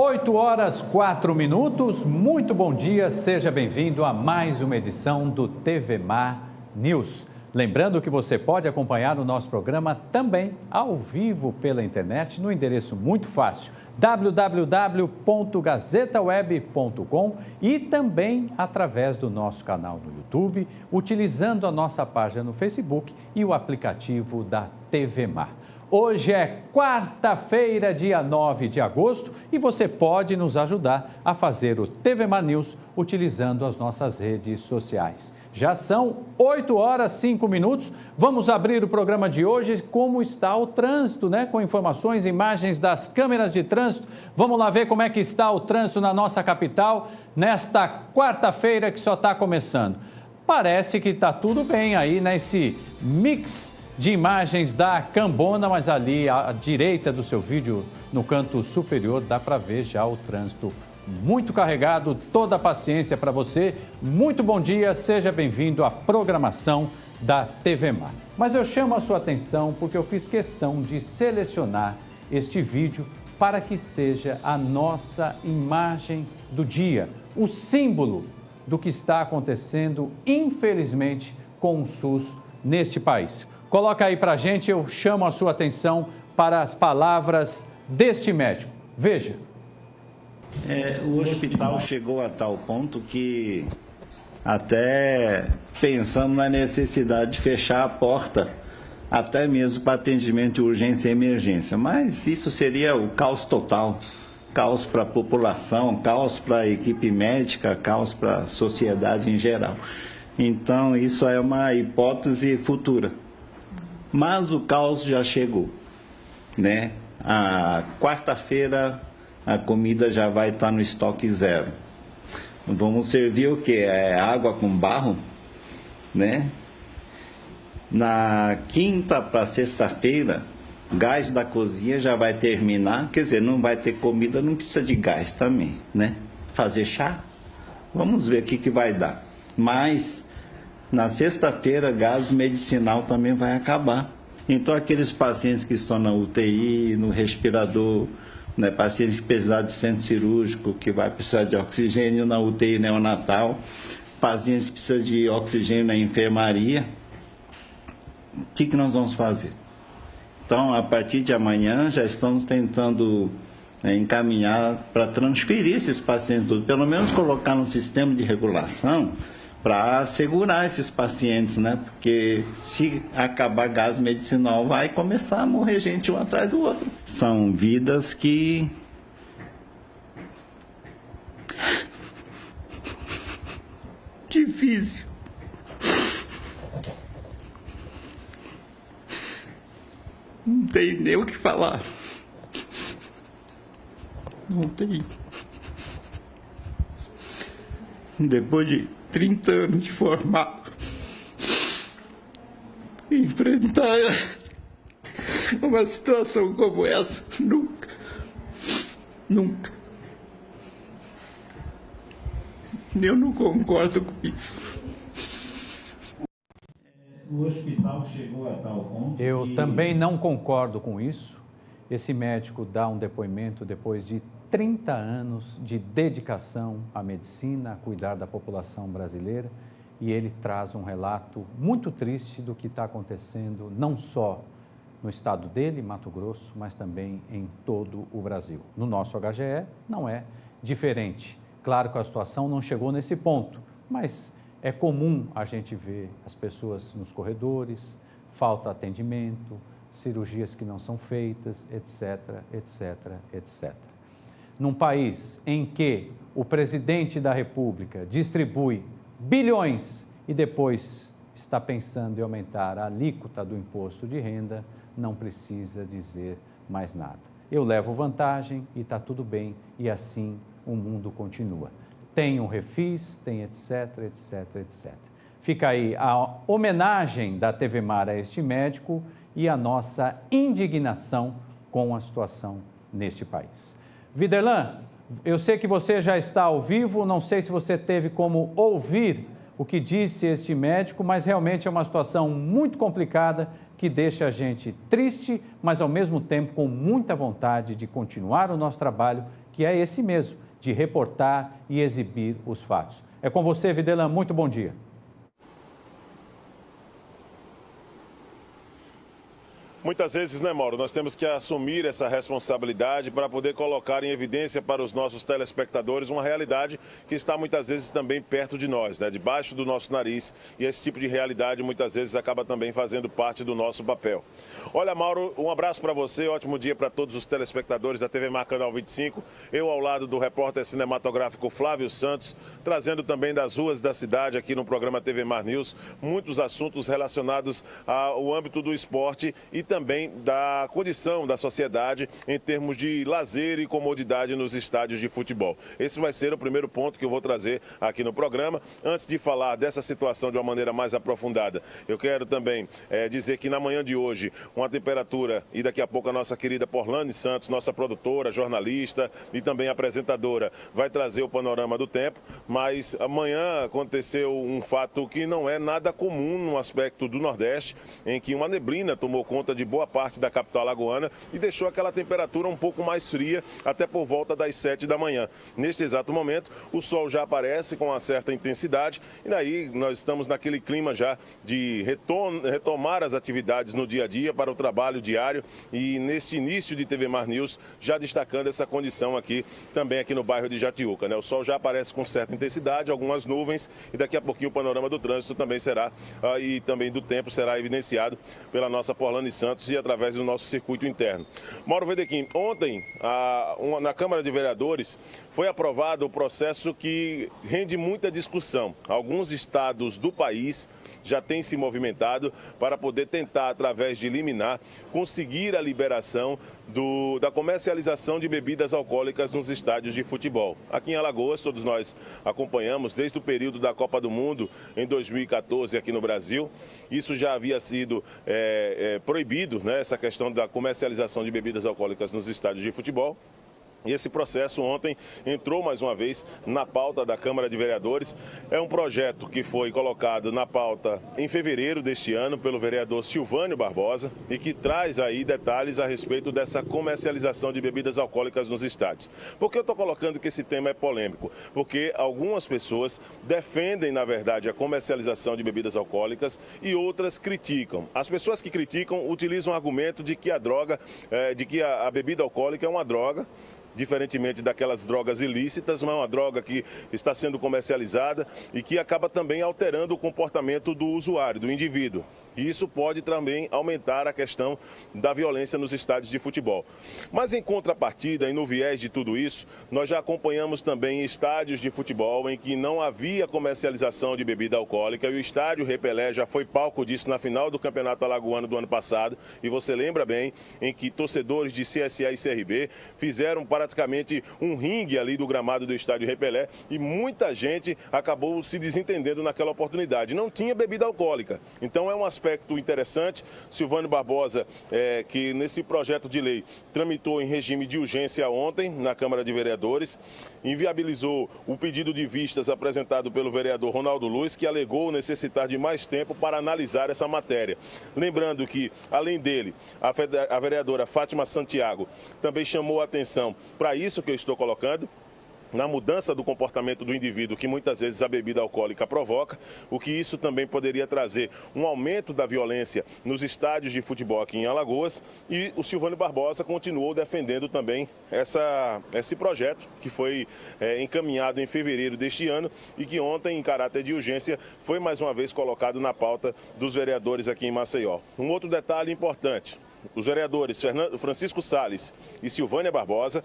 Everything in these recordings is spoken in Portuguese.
8h04. Muito bom dia, seja bem-vindo a mais uma edição do TVMar News. Lembrando que você pode acompanhar o nosso programa também ao vivo pela internet no endereço muito fácil, www.gazetaweb.com e também através do nosso canal no YouTube, utilizando a nossa página no Facebook e o aplicativo da TVMar. Hoje é quarta-feira, dia 9 de agosto, e você pode nos ajudar a fazer o TVMar News utilizando as nossas redes sociais. Já são 8h05. Vamos abrir o programa de hoje. Como está o trânsito, né? Com informações, imagens das câmeras de trânsito. Vamos lá ver como é que está o trânsito na nossa capital nesta quarta-feira que só está começando. Parece que está tudo bem aí nesse mix de imagens da Cambona, mas ali à direita do seu vídeo, no canto superior, dá para ver já o trânsito muito carregado. Toda a paciência para você. Muito bom dia, seja bem-vindo à programação da TVMar. Mas eu chamo a sua atenção porque eu fiz questão de selecionar este vídeo para que seja a nossa imagem do dia, o símbolo do que está acontecendo, infelizmente, com o SUS neste país. Coloca aí para a gente, eu chamo a sua atenção para as palavras deste médico. Veja. O hospital chegou a tal ponto que até pensamos na necessidade de fechar a porta, até mesmo para atendimento de urgência e emergência. Mas isso seria o caos total. Caos para a população, caos para a equipe médica, caos para a sociedade em geral. Então, isso é uma hipótese futura. Mas o caos já chegou, né? A quarta-feira a comida já vai estar no estoque zero. Vamos servir o quê? Água com barro, né? Na quinta para sexta-feira, gás da cozinha já vai terminar. Quer dizer, não vai ter comida, não precisa de gás também, né? Fazer chá? Vamos ver o que vai dar. Mas na sexta-feira, gás medicinal também vai acabar. Então, aqueles pacientes que estão na UTI, no respirador, né, pacientes que precisam de centro cirúrgico, que vai precisar de oxigênio na UTI neonatal, pacientes que precisam de oxigênio na enfermaria, o que nós vamos fazer? Então, a partir de amanhã, já estamos tentando encaminhar para transferir esses pacientes, pelo menos colocar no sistema de regulação, para segurar esses pacientes, né? Porque se acabar gás medicinal, vai começar a morrer gente um atrás do outro. São vidas que difícil. Não tem nem o que falar. Não tem. Depois de 30 anos de formado, enfrentar uma situação como essa, nunca. Eu não concordo com isso. O hospital chegou a tal ponto. Eu também não concordo com isso. Esse médico dá um depoimento depois de 30 anos de dedicação à medicina, a cuidar da população brasileira, e ele traz um relato muito triste do que está acontecendo, não só no estado dele, Mato Grosso, mas também em todo o Brasil. No nosso HGE não é diferente. Claro que a situação não chegou nesse ponto, mas é comum a gente ver as pessoas nos corredores, falta atendimento, cirurgias que não são feitas, etc, etc, etc. Num país em que o presidente da República distribui bilhões e depois está pensando em aumentar a alíquota do imposto de renda, não precisa dizer mais nada. Eu levo vantagem e está tudo bem, e assim o mundo continua. Tem um refis, tem etc, etc, etc. Fica aí a homenagem da TVMar a este médico e a nossa indignação com a situação neste país. Viderlan, eu sei que você já está ao vivo, não sei se você teve como ouvir o que disse este médico, mas realmente é uma situação muito complicada que deixa a gente triste, mas ao mesmo tempo com muita vontade de continuar o nosso trabalho que é esse mesmo, de reportar e exibir os fatos. É com você, Videlan, muito bom dia. Muitas vezes, né, Mauro, nós temos que assumir essa responsabilidade para poder colocar em evidência para os nossos telespectadores uma realidade que está muitas vezes também perto de nós, né, debaixo do nosso nariz, e esse tipo de realidade muitas vezes acaba também fazendo parte do nosso papel. Olha, Mauro, um abraço para você, ótimo dia para todos os telespectadores da TV Mar Canal 25, eu ao lado do repórter cinematográfico Flávio Santos, trazendo também das ruas da cidade aqui no programa TV Mar News, muitos assuntos relacionados ao âmbito do esporte e também da condição da sociedade em termos de lazer e comodidade nos estádios de futebol. Esse vai ser o primeiro ponto que eu vou trazer aqui no programa. Antes de falar dessa situação de uma maneira mais aprofundada, eu quero também dizer que na manhã de hoje, uma temperatura, e daqui a pouco a nossa querida Porlane Santos, nossa produtora, jornalista e também apresentadora, vai trazer o panorama do tempo, mas amanhã aconteceu um fato que não é nada comum no aspecto do Nordeste, em que uma neblina tomou conta de boa parte da capital alagoana e deixou aquela temperatura um pouco mais fria até por volta das 7 da manhã. Neste exato momento, o sol já aparece com uma certa intensidade e daí nós estamos naquele clima já de retomar as atividades no dia a dia para o trabalho diário e neste início de TV Mar News já destacando essa condição aqui, também aqui no bairro de Jatiuca, né? O sol já aparece com certa intensidade, algumas nuvens e daqui a pouquinho o panorama do trânsito também será e também do tempo será evidenciado pela nossa Porlane Santos e através do nosso circuito interno. Mauro Wedekind, ontem na Câmara de Vereadores foi aprovado o processo que rende muita discussão. Alguns estados do país já têm se movimentado para poder tentar, através de liminar, conseguir a liberação da comercialização de bebidas alcoólicas nos estádios de futebol. Aqui em Alagoas, todos nós acompanhamos desde o período da Copa do Mundo em 2014 aqui no Brasil. Isso já havia sido proibido, né, essa questão da comercialização de bebidas alcoólicas nos estádios de futebol. E esse processo ontem entrou mais uma vez na pauta da Câmara de Vereadores. É um projeto que foi colocado na pauta em fevereiro deste ano pelo vereador Silvânio Barbosa e que traz aí detalhes a respeito dessa comercialização de bebidas alcoólicas nos estádios. Por que eu estou colocando que esse tema é polêmico? Porque algumas pessoas defendem, na verdade, a comercialização de bebidas alcoólicas e outras criticam. As pessoas que criticam utilizam o argumento de que a bebida alcoólica é uma droga, diferentemente daquelas drogas ilícitas, mas é uma droga que está sendo comercializada e que acaba também alterando o comportamento do usuário, do indivíduo. E isso pode também aumentar a questão da violência nos estádios de futebol. Mas em contrapartida e no viés de tudo isso, nós já acompanhamos também estádios de futebol em que não havia comercialização de bebida alcoólica e o estádio Rei Pelé já foi palco disso na final do Campeonato Alagoano do ano passado. E você lembra bem em que torcedores de CSA e CRB fizeram praticamente um ringue ali do gramado do estádio Rei Pelé e muita gente acabou se desentendendo naquela oportunidade. Não tinha bebida alcoólica. Então é um aspecto interessante. Silvânio Barbosa, que nesse projeto de lei tramitou em regime de urgência ontem na Câmara de Vereadores, inviabilizou o pedido de vistas apresentado pelo vereador Ronaldo Luz, que alegou necessitar de mais tempo para analisar essa matéria. Lembrando que, além dele, a vereadora Fátima Santiago também chamou a atenção para isso que eu estou colocando, na mudança do comportamento do indivíduo que muitas vezes a bebida alcoólica provoca, o que isso também poderia trazer um aumento da violência nos estádios de futebol aqui em Alagoas. E o Silvânio Barbosa continuou defendendo também esse projeto que foi encaminhado em fevereiro deste ano e que ontem, em caráter de urgência, foi mais uma vez colocado na pauta dos vereadores aqui em Maceió. Um outro detalhe importante: os vereadores Francisco Salles e Silvânia Barbosa,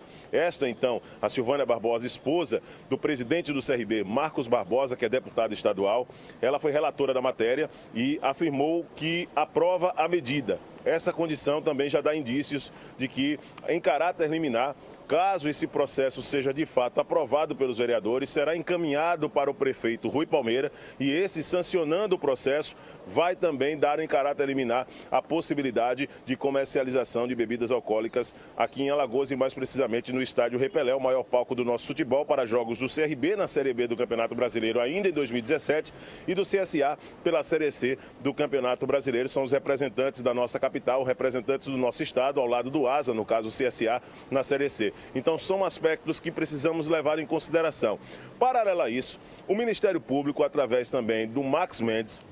a Silvânia Barbosa, esposa do presidente do CRB, Marcos Barbosa, que é deputado estadual, ela foi relatora da matéria e afirmou que aprova a medida. Essa condição também já dá indícios de que, em caráter liminar, caso esse processo seja de fato aprovado pelos vereadores, será encaminhado para o prefeito Rui Palmeira e esse, sancionando o processo, vai também dar em caráter liminar a possibilidade de comercialização de bebidas alcoólicas aqui em Alagoas e mais precisamente no estádio Rei Pelé, o maior palco do nosso futebol, para jogos do CRB na Série B do Campeonato Brasileiro ainda em 2017 e do CSA pela Série C do Campeonato Brasileiro. São os representantes da nossa capital, representantes do nosso estado, ao lado do ASA, no caso o CSA, na Série C. Então, são aspectos que precisamos levar em consideração. Paralelo a isso, o Ministério Público, através também do Max Mendes,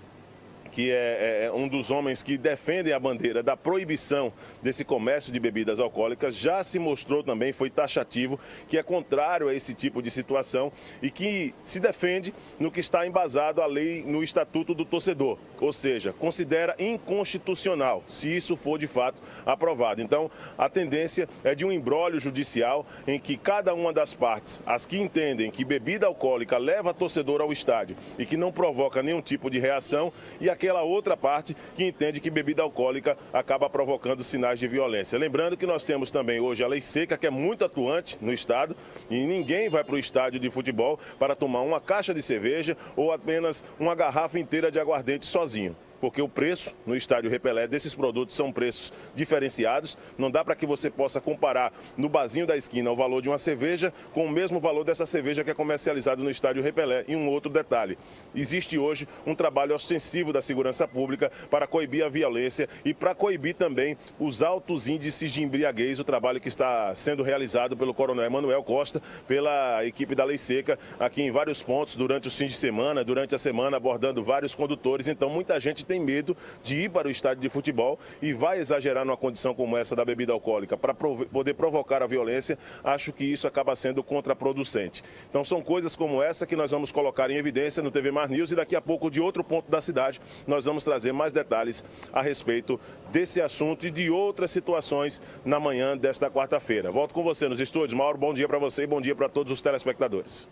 que é um dos homens que defendem a bandeira da proibição desse comércio de bebidas alcoólicas, já se mostrou também, foi taxativo, que é contrário a esse tipo de situação e que se defende no que está embasado a lei no Estatuto do Torcedor, ou seja, considera inconstitucional, se isso for de fato aprovado. Então, a tendência é de um imbróglio judicial em que cada uma das partes, as que entendem que bebida alcoólica leva torcedor ao estádio e que não provoca nenhum tipo de reação, e aquela outra parte que entende que bebida alcoólica acaba provocando sinais de violência. Lembrando que nós temos também hoje a lei seca, que é muito atuante no estado, e ninguém vai para o estádio de futebol para tomar uma caixa de cerveja ou apenas uma garrafa inteira de aguardente sozinho. Porque o preço no Estádio Rei Pelé desses produtos são preços diferenciados. Não dá para que você possa comparar no barzinho da esquina o valor de uma cerveja com o mesmo valor dessa cerveja que é comercializada no Estádio Rei Pelé. E um outro detalhe, existe hoje um trabalho ostensivo da segurança pública para coibir a violência e para coibir também os altos índices de embriaguez, o trabalho que está sendo realizado pelo Coronel Emanuel Costa, pela equipe da Lei Seca, aqui em vários pontos durante os fins de semana, durante a semana, abordando vários condutores. Então, muita gente tem medo de ir para o estádio de futebol e vai exagerar numa condição como essa da bebida alcoólica para poder provocar a violência. Acho que isso acaba sendo contraproducente. Então são coisas como essa que nós vamos colocar em evidência no TV Mar News e daqui a pouco de outro ponto da cidade nós vamos trazer mais detalhes a respeito desse assunto e de outras situações na manhã desta quarta-feira. Volto com você nos estúdios. Mauro, bom dia para você e bom dia para todos os telespectadores.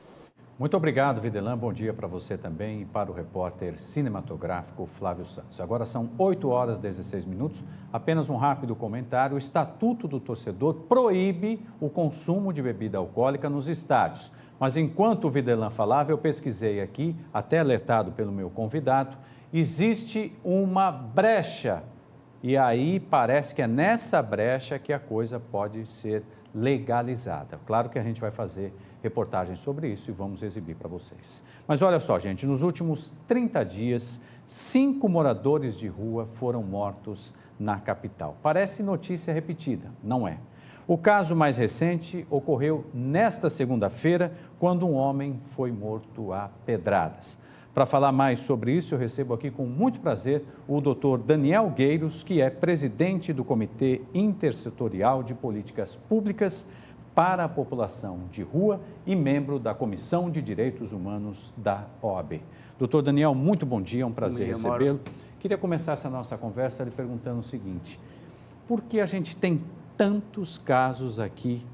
Muito obrigado, Videlan. Bom dia para você também e para o repórter cinematográfico Flávio Santos. Agora são 8 horas e 16 minutos. Apenas um rápido comentário. O Estatuto do Torcedor proíbe o consumo de bebida alcoólica nos estádios. Mas enquanto o Videlan falava, eu pesquisei aqui, até alertado pelo meu convidado, existe uma brecha. E aí parece que é nessa brecha que a coisa pode ser legalizada. Claro que a gente vai fazer reportagens sobre isso e vamos exibir para vocês. Mas olha só, gente, nos últimos 30 dias, 5 moradores de rua foram mortos na capital. Parece notícia repetida, não é? O caso mais recente ocorreu nesta segunda-feira, quando um homem foi morto a pedradas. Para falar mais sobre isso, eu recebo aqui com muito prazer o Dr. Daniel Gueiros, que é presidente do Comitê Intersetorial de Políticas Públicas para a População de Rua e membro da Comissão de Direitos Humanos da OAB. Doutor Daniel, muito bom dia, é um prazer recebê-lo. Queria começar essa nossa conversa lhe perguntando o seguinte: por que a gente tem tantos casos aqui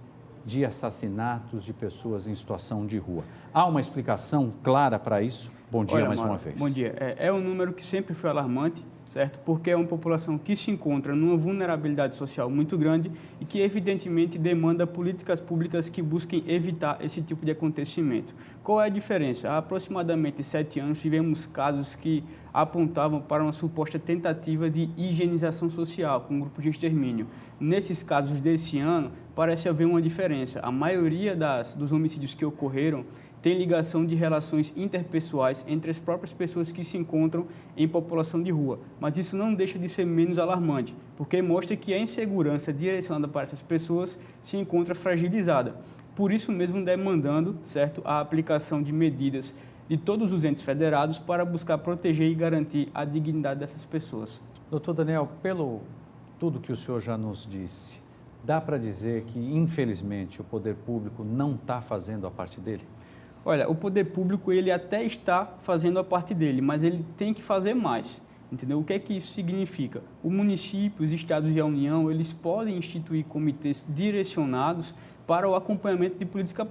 de assassinatos de pessoas em situação de rua? Há uma explicação clara para isso? Bom dia. Olha, mais uma vez. Bom dia. É um número que sempre foi alarmante, certo? Porque é uma população que se encontra numa vulnerabilidade social muito grande e que, evidentemente, demanda políticas públicas que busquem evitar esse tipo de acontecimento. Qual é a diferença? Há aproximadamente 7 anos, tivemos casos que apontavam para uma suposta tentativa de higienização social com um grupo de extermínio. Nesses casos desse ano, parece haver uma diferença. A maioria dos homicídios que ocorreram tem ligação de relações interpessoais entre as próprias pessoas que se encontram em população de rua. Mas isso não deixa de ser menos alarmante, porque mostra que a insegurança direcionada para essas pessoas se encontra fragilizada. Por isso mesmo demandando, certo, a aplicação de medidas de todos os entes federados para buscar proteger e garantir a dignidade dessas pessoas. Doutor Daniel, pelo tudo que o senhor já nos disse, dá para dizer que, infelizmente, o poder público não está fazendo a parte dele? Olha, o poder público ele até está fazendo a parte dele, mas ele tem que fazer mais, entendeu? O que é que isso significa? O município, os estados e a União, eles podem instituir comitês direcionados para o acompanhamento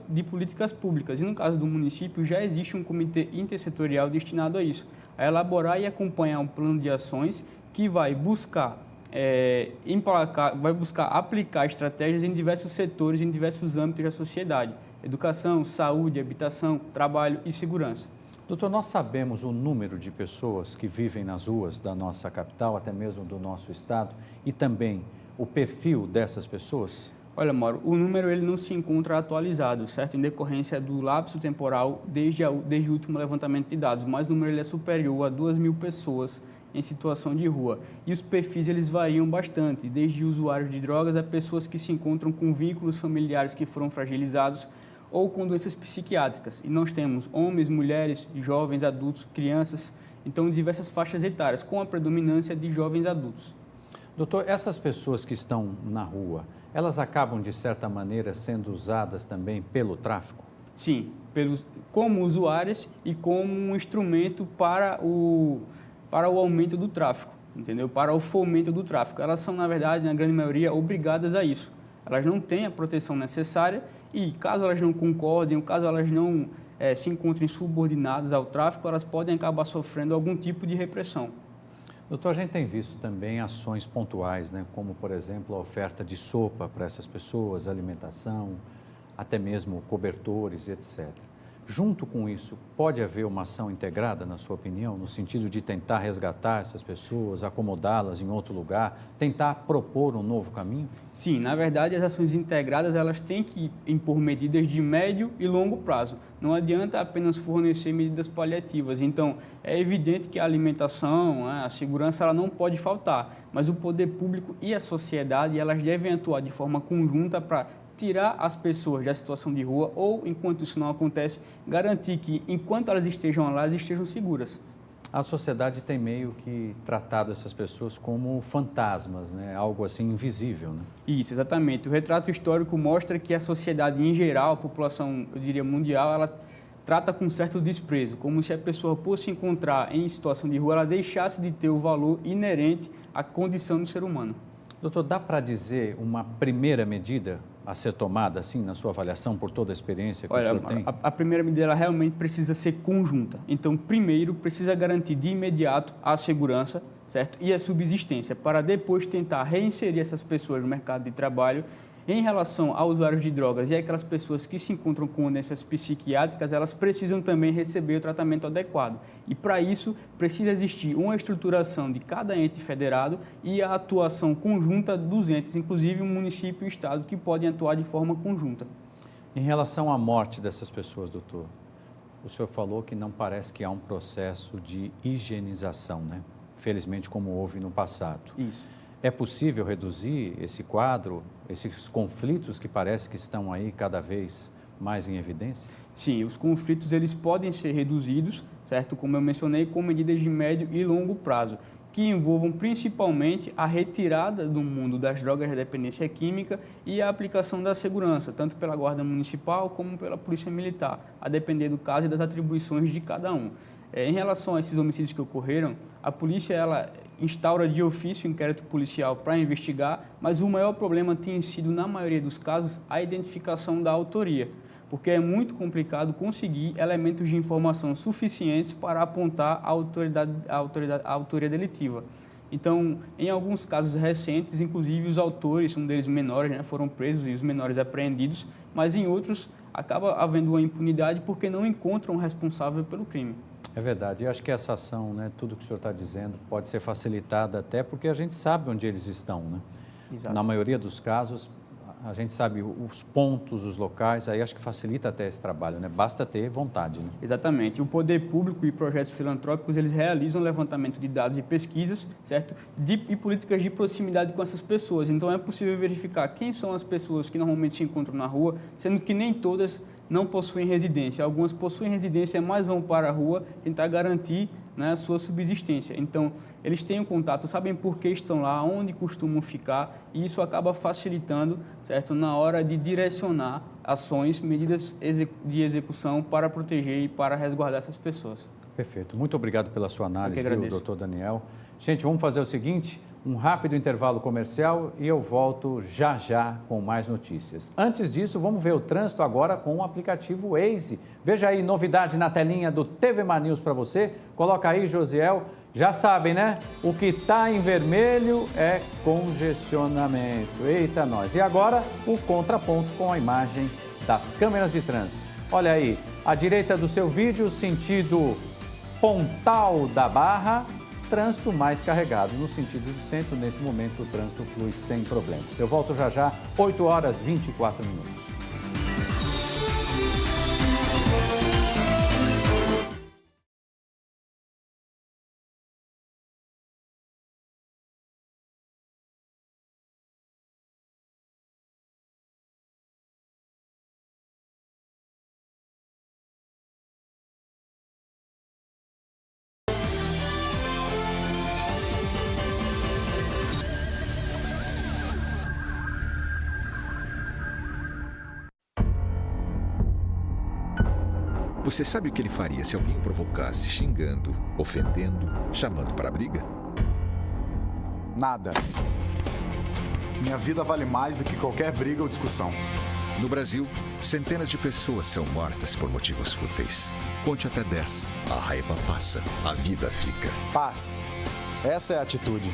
de políticas públicas. E no caso do município, já existe um comitê intersetorial destinado a isso, a elaborar e acompanhar um plano de ações que vai buscar aplicar estratégias em diversos setores, em diversos âmbitos da sociedade. Educação, saúde, habitação, trabalho e segurança. Doutor, nós sabemos o número de pessoas que vivem nas ruas da nossa capital, até mesmo do nosso estado, e também o perfil dessas pessoas? Olha, Mauro, o número ele não se encontra atualizado, certo? Em decorrência do lapso temporal desde o último levantamento de dados, mas o número ele é superior a 2.000 pessoas em situação de rua. E os perfis eles variam bastante, desde usuários de drogas a pessoas que se encontram com vínculos familiares que foram fragilizados ou com doenças psiquiátricas. E nós temos homens, mulheres, jovens, adultos, crianças, então diversas faixas etárias, com a predominância de jovens adultos. Doutor, essas pessoas que estão na rua, elas acabam, de certa maneira, sendo usadas também pelo tráfico? Sim, como usuárias e como um instrumento para o aumento do tráfico, entendeu? Para o fomento do tráfico. Elas são, na verdade, na grande maioria, obrigadas a isso. Elas não têm a proteção necessária e, caso elas não concordem, caso elas não se encontrem subordinadas ao tráfico, elas podem acabar sofrendo algum tipo de repressão. Doutor, a gente tem visto também ações pontuais, né? Como, por exemplo, a oferta de sopa para essas pessoas, alimentação, até mesmo cobertores, etc. Junto com isso, pode haver uma ação integrada, na sua opinião, no sentido de tentar resgatar essas pessoas, acomodá-las em outro lugar, tentar propor um novo caminho? Sim, na verdade, as ações integradas elas têm que impor medidas de médio e longo prazo. Não adianta apenas fornecer medidas paliativas. Então, é evidente que a alimentação, a segurança, ela não pode faltar, mas o poder público e a sociedade elas devem atuar de forma conjunta para tirar as pessoas da situação de rua ou, enquanto isso não acontece, garantir que, enquanto elas estejam lá, elas estejam seguras. A sociedade tem meio que tratado essas pessoas como fantasmas, né? Algo assim invisível, né? Isso, exatamente. O retrato histórico mostra que a sociedade em geral, a população, eu diria mundial, ela trata com certo desprezo, como se a pessoa, por se encontrar em situação de rua, ela deixasse de ter o valor inerente à condição do ser humano. Doutor, dá para dizer uma primeira medida a ser tomada, assim, na sua avaliação, por toda a experiência que o senhor tem? A primeira medida ela realmente precisa ser conjunta. Então, primeiro, precisa garantir de imediato a segurança, certo? E a subsistência, para depois tentar reinserir essas pessoas no mercado de trabalho. Em relação aos usuários de drogas e aquelas pessoas que se encontram com doenças psiquiátricas, elas precisam também receber o tratamento adequado. E, para isso, precisa existir uma estruturação de cada ente federado e a atuação conjunta dos entes, inclusive o município e o estado, que podem atuar de forma conjunta. Em relação à morte dessas pessoas, doutor, o senhor falou que não parece que há um processo de higienização, né? Felizmente, como houve no passado. Isso. É possível reduzir esse quadro, esses conflitos que parece que estão aí cada vez mais em evidência? Sim, os conflitos eles podem ser reduzidos, certo? Como eu mencionei, com medidas de médio e longo prazo, que envolvam principalmente a retirada do mundo das drogas de dependência química e a aplicação da segurança, tanto pela Guarda Municipal como pela Polícia Militar, a depender do caso e das atribuições de cada um. Em relação a esses homicídios que ocorreram, a polícia ela instaura de ofício o inquérito policial para investigar, mas o maior problema tem sido, na maioria dos casos, a identificação da autoria, porque é muito complicado conseguir elementos de informação suficientes para apontar a autoria delitiva. Então, em alguns casos recentes, inclusive os autores, um deles menores, né, foram presos e os menores apreendidos, mas em outros acaba havendo uma impunidade porque não encontram o responsável pelo crime. É verdade, eu acho que essa ação, né, tudo que o senhor está dizendo, pode ser facilitada até porque a gente sabe onde eles estão, né? Exato. Na maioria dos casos, a gente sabe os pontos, os locais, aí acho que facilita até esse trabalho, né? Basta ter vontade, né? Exatamente. O poder público e projetos filantrópicos, eles realizam levantamento de dados e pesquisas, certo? E políticas de proximidade com essas pessoas. Então, é possível verificar quem são as pessoas que normalmente se encontram na rua, sendo que nem todas não possuem residência. Algumas possuem residência, mas vão para a rua tentar garantir, né, a sua subsistência. Então, eles têm um contato, sabem por que estão lá, onde costumam ficar, e isso acaba facilitando, certo, na hora de direcionar ações, medidas de execução para proteger e para resguardar essas pessoas. Perfeito. Muito obrigado pela sua análise, viu, doutor Daniel. Gente, vamos fazer o seguinte, um rápido intervalo comercial e eu volto já já com mais notícias. Antes disso, vamos ver o trânsito agora com o aplicativo Waze. Veja aí, novidade na telinha do TV Mar News para você. Coloca aí, Josiel. Já sabem, né? O que está em vermelho é congestionamento. Eita, nós. E agora, o contraponto com a imagem das câmeras de trânsito. Olha aí, à direita do seu vídeo, sentido Pontal da Barra, trânsito mais carregado. No sentido do centro, nesse momento, o trânsito flui sem problemas. Eu volto já já, 8h24. Você sabe o que ele faria se alguém o provocasse xingando, ofendendo, chamando para a briga? Nada. Minha vida vale mais do que qualquer briga ou discussão. No Brasil, centenas de pessoas são mortas por motivos fúteis. Conte até 10. A raiva passa, a vida fica. Paz. Essa é a atitude.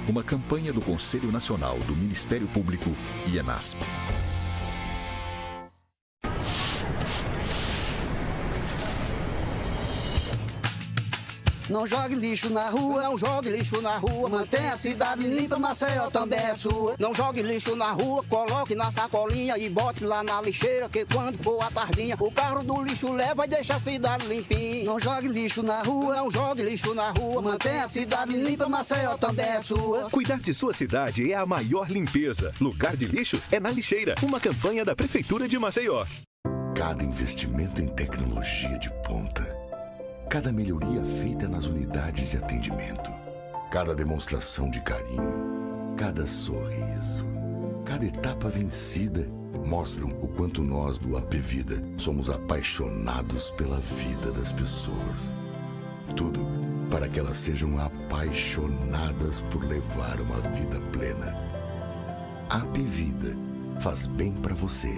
Uma campanha do Conselho Nacional do Ministério Público e ENASP. Não jogue lixo na rua, não jogue lixo na rua. Mantenha a cidade limpa, Maceió também é sua. Não jogue lixo na rua, coloque na sacolinha e bote lá na lixeira, que quando for a tardinha, o carro do lixo leva e deixa a cidade limpinha. Não jogue lixo na rua, não jogue lixo na rua. Mantenha a cidade limpa, Maceió também é sua. Cuidar de sua cidade é a maior limpeza. Lugar de lixo é na lixeira. Uma campanha da Prefeitura de Maceió. Cada investimento em tecnologia de ponta. Cada melhoria feita nas unidades de atendimento, cada demonstração de carinho, cada sorriso, cada etapa vencida mostram o quanto nós do AP Vida somos apaixonados pela vida das pessoas. Tudo para que elas sejam apaixonadas por levar uma vida plena. AP Vida faz bem para você.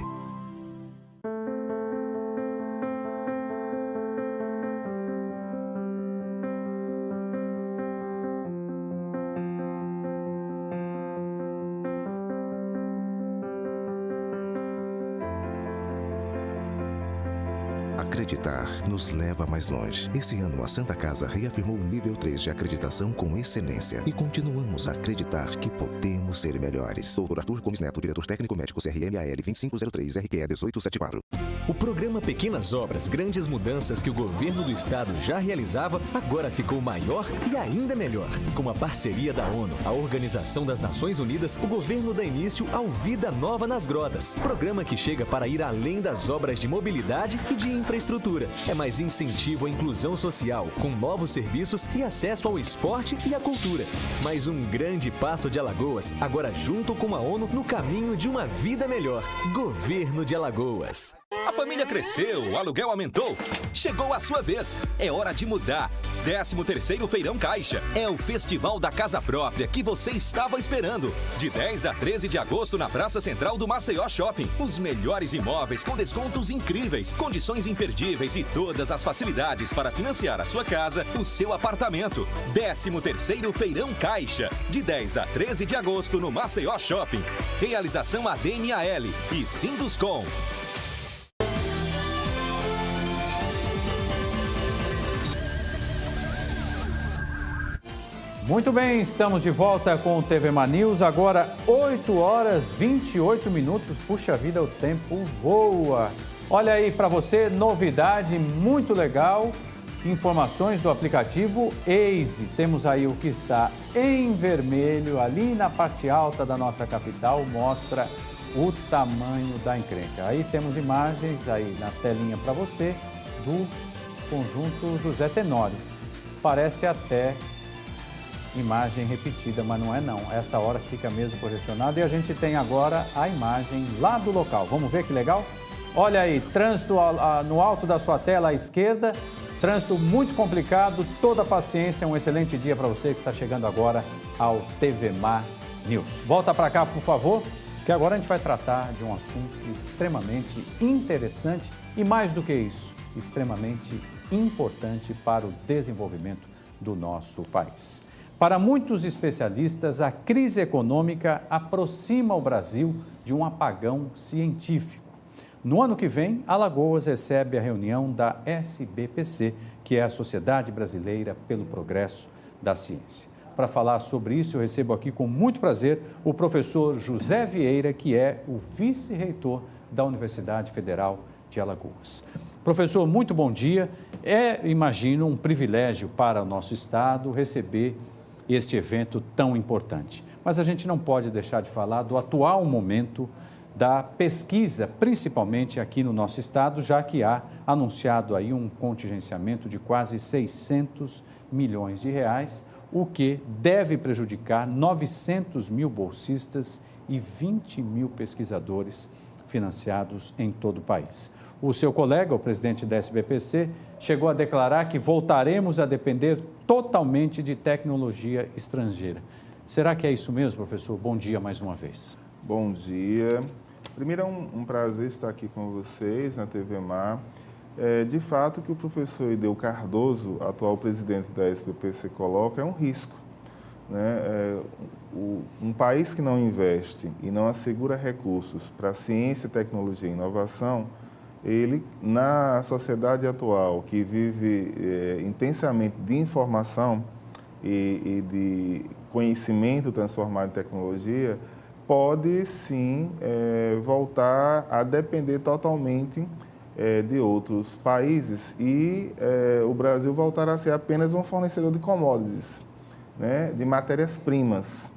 Acreditar nos leva mais longe. Esse ano, a Santa Casa reafirmou o nível 3 de acreditação com excelência. E continuamos a acreditar que podemos ser melhores. Dr. Arthur Gomes Neto, diretor técnico médico CRMAL 2503 RQE 1874. O programa Pequenas Obras, Grandes Mudanças que o governo do estado já realizava, agora ficou maior e ainda melhor. Com a parceria da ONU, a Organização das Nações Unidas, o governo dá início ao Vida Nova nas Grotas. Programa que chega para ir além das obras de mobilidade e de infraestrutura. É mais incentivo à inclusão social, com novos serviços e acesso ao esporte e à cultura. Mais um grande passo de Alagoas, agora junto com a ONU no caminho de uma vida melhor. Governo de Alagoas. A família cresceu, o aluguel aumentou. Chegou a sua vez. É hora de mudar. 13º Feirão Caixa. É o festival da casa própria que você estava esperando. De 10 a 13 de agosto na Praça Central do Maceió Shopping. Os melhores imóveis com descontos incríveis, condições imperdíveis e todas as facilidades para financiar a sua casa, o seu apartamento. 13º Feirão Caixa. De 10 a 13 de agosto no Maceió Shopping. Realização ADMAL e Sinduscom. Muito bem, estamos de volta com o TVMA News, agora 8 horas 28 minutos, puxa vida, o tempo voa. Olha aí para você, novidade muito legal, informações do aplicativo Waze. Temos aí o que está em vermelho, ali na parte alta da nossa capital, mostra o tamanho da encrenca. Aí temos imagens aí na telinha para você do conjunto José Tenório. Parece até imagem repetida, mas não é não. Essa hora fica mesmo projecionada e a gente tem agora a imagem lá do local. Vamos ver que legal? Olha aí, trânsito no alto da sua tela à esquerda, trânsito muito complicado, toda a paciência, um excelente dia para você que está chegando agora ao TVMA News. Volta para cá, por favor, que agora a gente vai tratar de um assunto extremamente interessante e mais do que isso, extremamente importante para o desenvolvimento do nosso país. Para muitos especialistas, a crise econômica aproxima o Brasil de um apagão científico. No ano que vem, Alagoas recebe a reunião da SBPC, que é a Sociedade Brasileira pelo Progresso da Ciência. Para falar sobre isso, eu recebo aqui com muito prazer o professor José Vieira, que é o vice-reitor da Universidade Federal de Alagoas. Professor, muito bom dia. Imagino, um privilégio para o nosso estado receber este evento tão importante. Mas a gente não pode deixar de falar do atual momento da pesquisa, principalmente aqui no nosso estado, já que há anunciado aí um contingenciamento de quase 600 milhões de reais, o que deve prejudicar 900 mil bolsistas e 20 mil pesquisadores financiados em todo o país. O seu colega, o presidente da SBPC, chegou a declarar que voltaremos a depender totalmente de tecnologia estrangeira. Será que é isso mesmo, professor? Bom dia mais uma vez. Bom dia. Primeiro, é um prazer estar aqui com vocês na TV Mar. De fato, o que o professor Ideu Cardoso, atual presidente da SBPC, coloca é um risco. Né? Um país que não investe e não assegura recursos para ciência, tecnologia e inovação, ele, na sociedade atual, que vive intensamente de informação e de conhecimento transformado em tecnologia, pode sim voltar a depender totalmente de outros países e o Brasil voltará a ser apenas um fornecedor de commodities, né, de matérias-primas.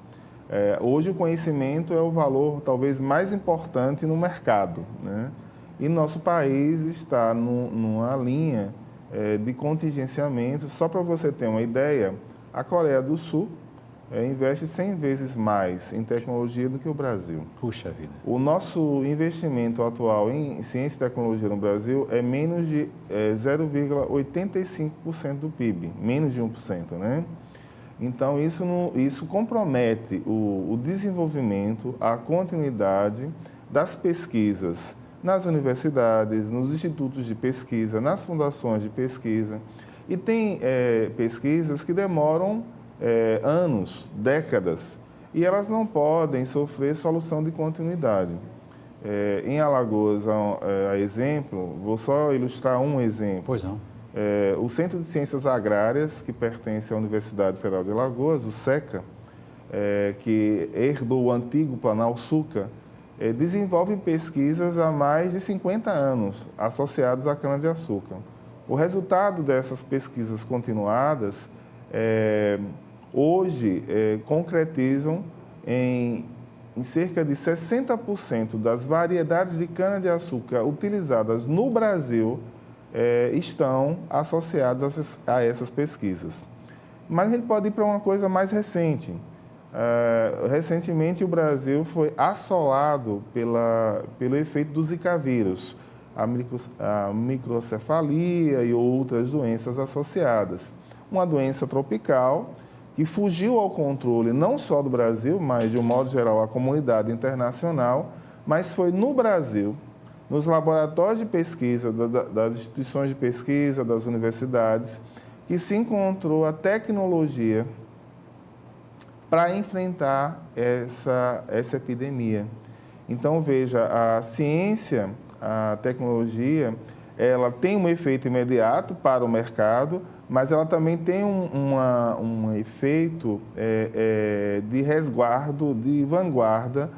Hoje o conhecimento é o valor talvez mais importante no mercado, né? E nosso país está numa linha de contingenciamento. Só para você ter uma ideia, a Coreia do Sul investe 100 vezes mais em tecnologia do que o Brasil. Puxa vida. O nosso investimento atual em ciência e tecnologia no Brasil é menos de 0,85% do PIB, menos de 1%, né? Então, isso compromete o desenvolvimento, a continuidade das pesquisas nas universidades, nos institutos de pesquisa, nas fundações de pesquisa. E tem pesquisas que demoram anos, décadas, e elas não podem sofrer solução de continuidade. Em Alagoas, a exemplo, vou só ilustrar um exemplo. Pois não. O Centro de Ciências Agrárias, que pertence à Universidade Federal de Alagoas, o SECA, que herdou o antigo Planalçuca, desenvolve pesquisas há mais de 50 anos associadas à cana-de-açúcar. O resultado dessas pesquisas continuadas hoje concretizam em cerca de 60% das variedades de cana-de-açúcar utilizadas no Brasil estão associadas a essas pesquisas. Mas a gente pode ir para uma coisa mais recente. Recentemente, o Brasil foi assolado pelo efeito do Zika vírus, a microcefalia e outras doenças associadas. Uma doença tropical que fugiu ao controle não só do Brasil, mas, de um modo geral, a comunidade internacional, mas foi no Brasil, nos laboratórios de pesquisa, das instituições de pesquisa, das universidades, que se encontrou a tecnologia para enfrentar essa epidemia. Então, veja, a ciência, a tecnologia, ela tem um efeito imediato para o mercado, mas ela também tem um efeito de resguardo, de vanguarda.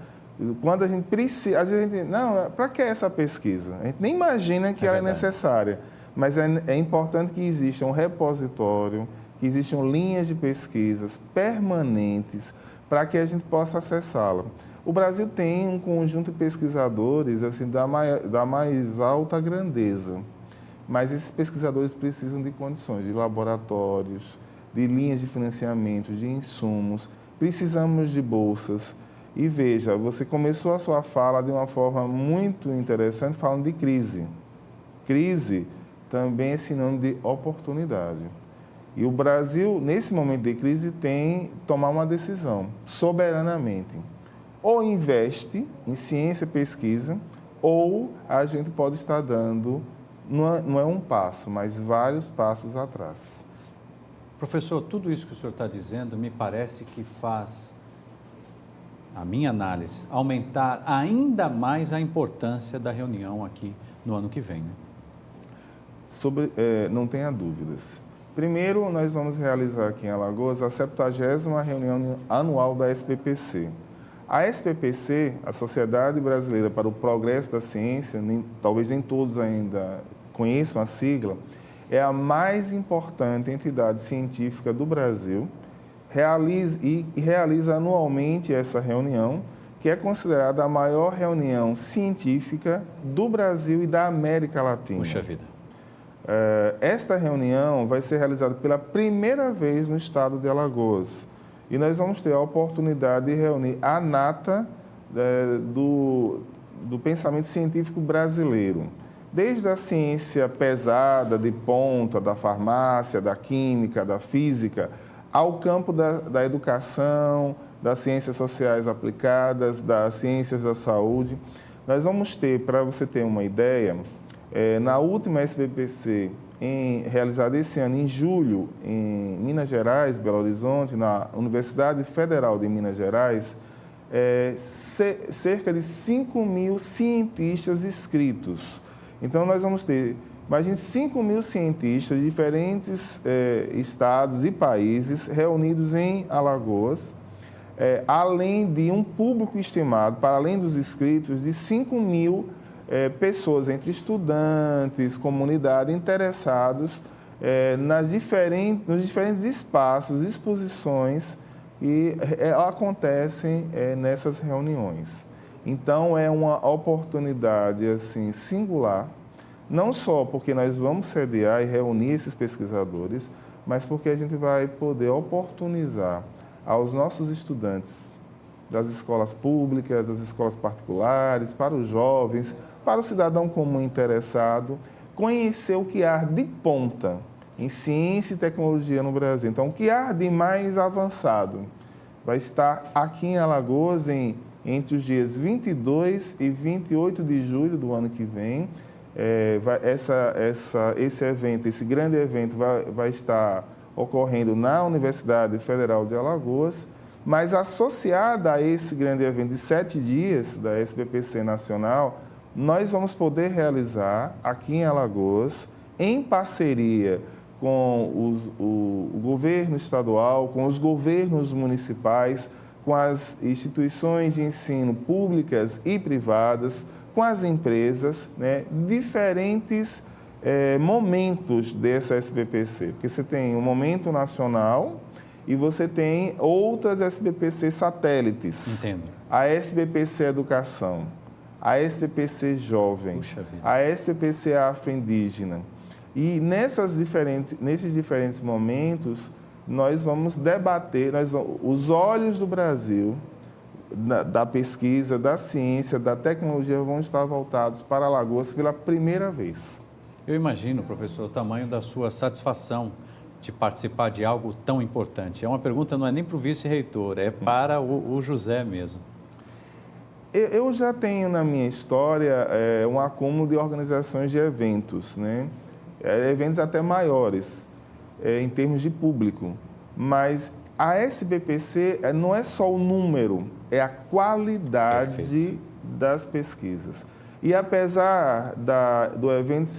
Quando a gente precisa, às vezes a gente, não, para que essa pesquisa? A gente nem imagina que ela é necessária, mas é importante que exista um repositório, que existam linhas de pesquisas permanentes para que a gente possa acessá-la. O Brasil tem um conjunto de pesquisadores assim, da mais alta grandeza, mas esses pesquisadores precisam de condições, de laboratórios, de linhas de financiamento, de insumos, precisamos de bolsas. E veja, você começou a sua fala de uma forma muito interessante, falando de crise. Crise também é sinônimo de oportunidade. E o Brasil, nesse momento de crise, tem que tomar uma decisão, soberanamente. Ou investe em ciência e pesquisa, ou a gente pode estar dando, não é um passo, mas vários passos atrás. Professor, tudo isso que o senhor está dizendo me parece que faz, a minha análise, aumentar ainda mais a importância da reunião aqui no ano que vem, né? Não tenha dúvidas. Primeiro, nós vamos realizar aqui em Alagoas a 70ª reunião anual da SBPC. A SBPC, a Sociedade Brasileira para o Progresso da Ciência, talvez nem todos ainda conheçam a sigla, é a mais importante entidade científica do Brasil, realiza anualmente essa reunião, que é considerada a maior reunião científica do Brasil e da América Latina. Puxa vida. Esta reunião vai ser realizada pela primeira vez no estado de Alagoas. E nós vamos ter a oportunidade de reunir a nata do pensamento científico brasileiro. desde a ciência pesada, de ponta, da farmácia, da química, da física, ao campo da educação, das ciências sociais aplicadas, das ciências da saúde. Nós vamos ter, para você ter uma ideia, na última SBPC, realizada esse ano, em julho, em Minas Gerais, Belo Horizonte, na Universidade Federal de Minas Gerais, cerca de 5.000 cientistas inscritos. Então, nós vamos ter, imagine, 5.000 cientistas de diferentes estados e países reunidos em Alagoas, além de um público estimado, para além dos inscritos, de 5.000 pessoas, entre estudantes, comunidade, interessados nos diferentes espaços, exposições que acontecem nessas reuniões. Então, é uma oportunidade assim, singular, não só porque nós vamos sediar e reunir esses pesquisadores, mas porque a gente vai poder oportunizar aos nossos estudantes das escolas públicas, das escolas particulares, para os jovens, para o cidadão comum interessado, conhecer o que há de ponta em ciência e tecnologia no Brasil. Então, o que há de mais avançado vai estar aqui em Alagoas entre os dias 22 e 28 de julho do ano que vem. Esse evento, esse grande evento vai estar ocorrendo na Universidade Federal de Alagoas, mas associada a esse grande evento de 7 dias da SBPC Nacional, nós vamos poder realizar aqui em Alagoas, em parceria com o governo estadual, com os governos municipais, com as instituições de ensino públicas e privadas, com as empresas, né, diferentes momentos dessa SBPC, porque você tem um momento nacional e você tem outras SBPC satélites. Entendo. A SBPC Educação, a SBPC Jovem, a SBPC Afro-Indígena. E nesses diferentes momentos, nós vamos debater, os olhos do Brasil, da pesquisa, da ciência, da tecnologia, vão estar voltados para Alagoas pela primeira vez. Eu imagino, professor, o tamanho da sua satisfação de participar de algo tão importante. É uma pergunta, não é nem para o vice-reitor, é para o José mesmo. Eu já tenho na minha história um acúmulo de organizações de eventos, né? Eventos até maiores, em termos de público. Mas a SBPC não é só o número, é a qualidade das pesquisas. E apesar do evento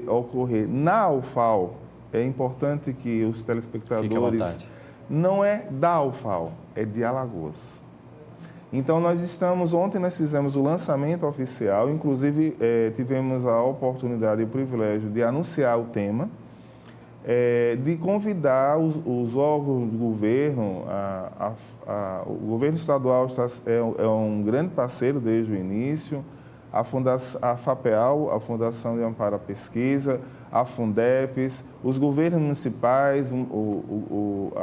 ocorrer na UFAL, é importante que os telespectadores... Não é da UFAL, é de Alagoas. Então, ontem nós fizemos o lançamento oficial, inclusive tivemos a oportunidade e o privilégio de anunciar o tema, de convidar os órgãos do governo, o governo estadual é um grande parceiro desde o início, a FAPEAL, a Fundação de Amparo à Pesquisa, a Fundepes, os governos municipais,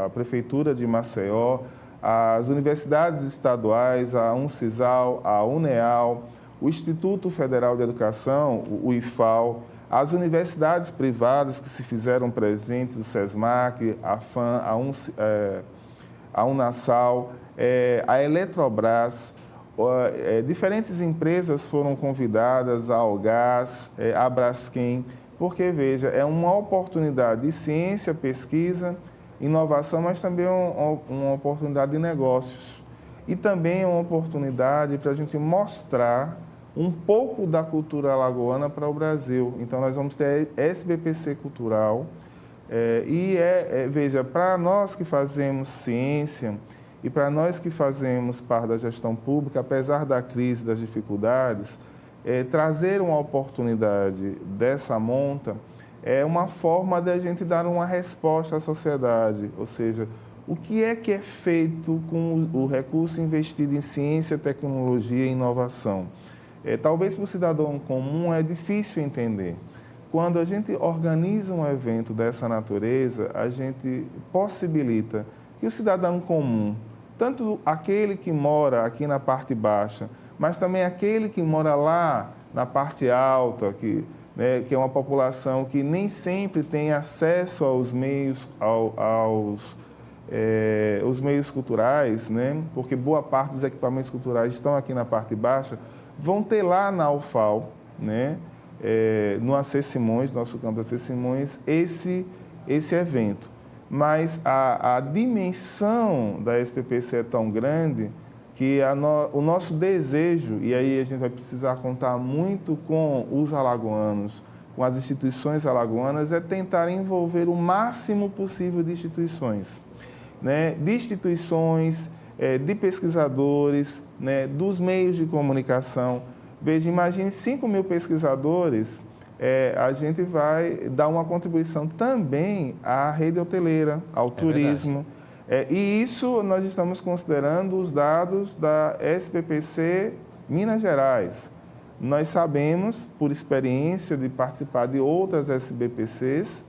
a Prefeitura de Maceió, as universidades estaduais, a UNCISAL, a UNEAL, o Instituto Federal de Educação, o IFAL, as universidades privadas que se fizeram presentes, o SESMAC, a FAM, a UNASAL, a Eletrobras, diferentes empresas foram convidadas, a Algás, a Braskem, porque, veja, é uma oportunidade de ciência, pesquisa, inovação, mas também uma oportunidade de negócios. E também é uma oportunidade para a gente mostrar um pouco da cultura alagoana para o Brasil. Então, nós vamos ter SBPC Cultural. Veja, para nós que fazemos ciência e para nós que fazemos parte da gestão pública, apesar da crise, das dificuldades, trazer uma oportunidade dessa monta é uma forma de a gente dar uma resposta à sociedade, ou seja, o que é feito com o recurso investido em ciência, tecnologia e inovação? Talvez para o cidadão comum é difícil entender. Quando a gente organiza um evento dessa natureza, a gente possibilita que o cidadão comum, tanto aquele que mora aqui na parte baixa, mas também aquele que mora lá na parte alta, que né, que é uma população que nem sempre tem acesso aos meios, os meios culturais, né, porque boa parte dos equipamentos culturais estão aqui na parte baixa, vão ter lá na UFAL, né, no AC Simões, nosso campo AC Simões, esse evento. Mas a dimensão da SPPC é tão grande que o nosso desejo, e aí a gente vai precisar contar muito com os alagoanos, com as instituições alagoanas, é tentar envolver o máximo possível de instituições, né? De instituições, de pesquisadores, né? Dos meios de comunicação. Veja, imagine 5.000 pesquisadores, a gente vai dar uma contribuição também à rede hoteleira, ao turismo. E isso nós estamos considerando os dados da SPPC Minas Gerais. Nós sabemos, por experiência de participar de outras SBPCs,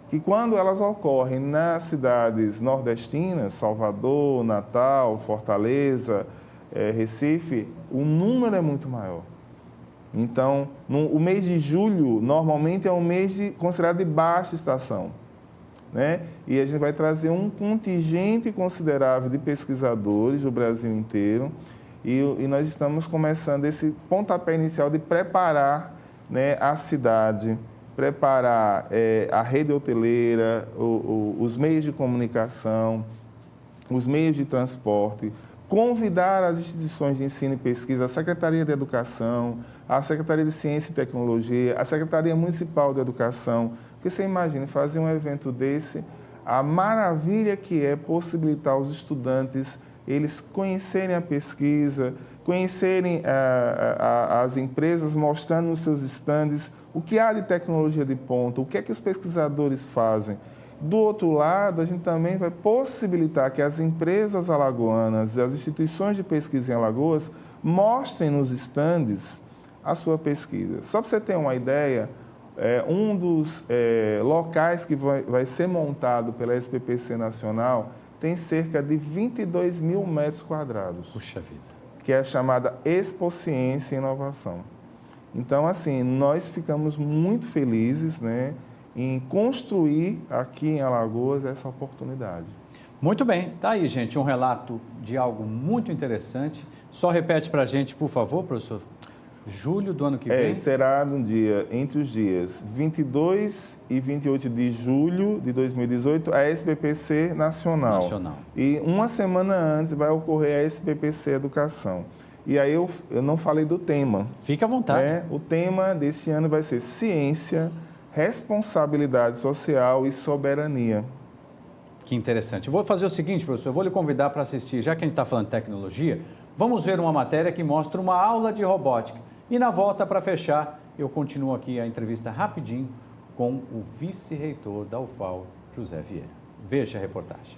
que quando elas ocorrem nas cidades nordestinas, Salvador, Natal, Fortaleza, Recife, o número é muito maior. Então, o mês de julho, normalmente, é um mês considerado de baixa estação, né? E a gente vai trazer um contingente considerável de pesquisadores do Brasil inteiro e nós estamos começando esse pontapé inicial de preparar, né, a cidade, preparar a rede hoteleira, os meios de comunicação, os meios de transporte, convidar as instituições de ensino e pesquisa, a Secretaria de Educação, a Secretaria de Ciência e Tecnologia, a Secretaria Municipal de Educação, porque você imagina fazer um evento desse, a maravilha que é possibilitar aos estudantes eles conhecerem a pesquisa, conhecerem as empresas mostrando nos seus estandes o que há de tecnologia de ponta, o que é que os pesquisadores fazem. Do outro lado, a gente também vai possibilitar que as empresas alagoanas e as instituições de pesquisa em Alagoas mostrem nos estandes a sua pesquisa. Só para você ter uma ideia, um dos locais que vai ser montado pela SPPC Nacional tem cerca de 22.000 metros quadrados. Puxa vida. Que é a chamada Expo Ciência e Inovação. Então, assim, nós ficamos muito felizes, né, em construir aqui em Alagoas essa oportunidade. Muito bem, tá aí, gente, um relato de algo muito interessante. Só repete para a gente, por favor, professor. Julho do ano que vem? Será entre os dias 22 e 28 de julho de 2018, a SPPC Nacional. E uma semana antes vai ocorrer a SPPC Educação. E aí eu não falei do tema. Fique à vontade. O tema deste ano vai ser Ciência, Responsabilidade Social e Soberania. Que interessante. Eu vou fazer o seguinte, professor, eu vou lhe convidar para assistir, já que a gente está falando de tecnologia, vamos ver uma matéria que mostra uma aula de robótica. E na volta, para fechar, eu continuo aqui a entrevista rapidinho com o vice-reitor da UFAL, José Vieira. Veja a reportagem.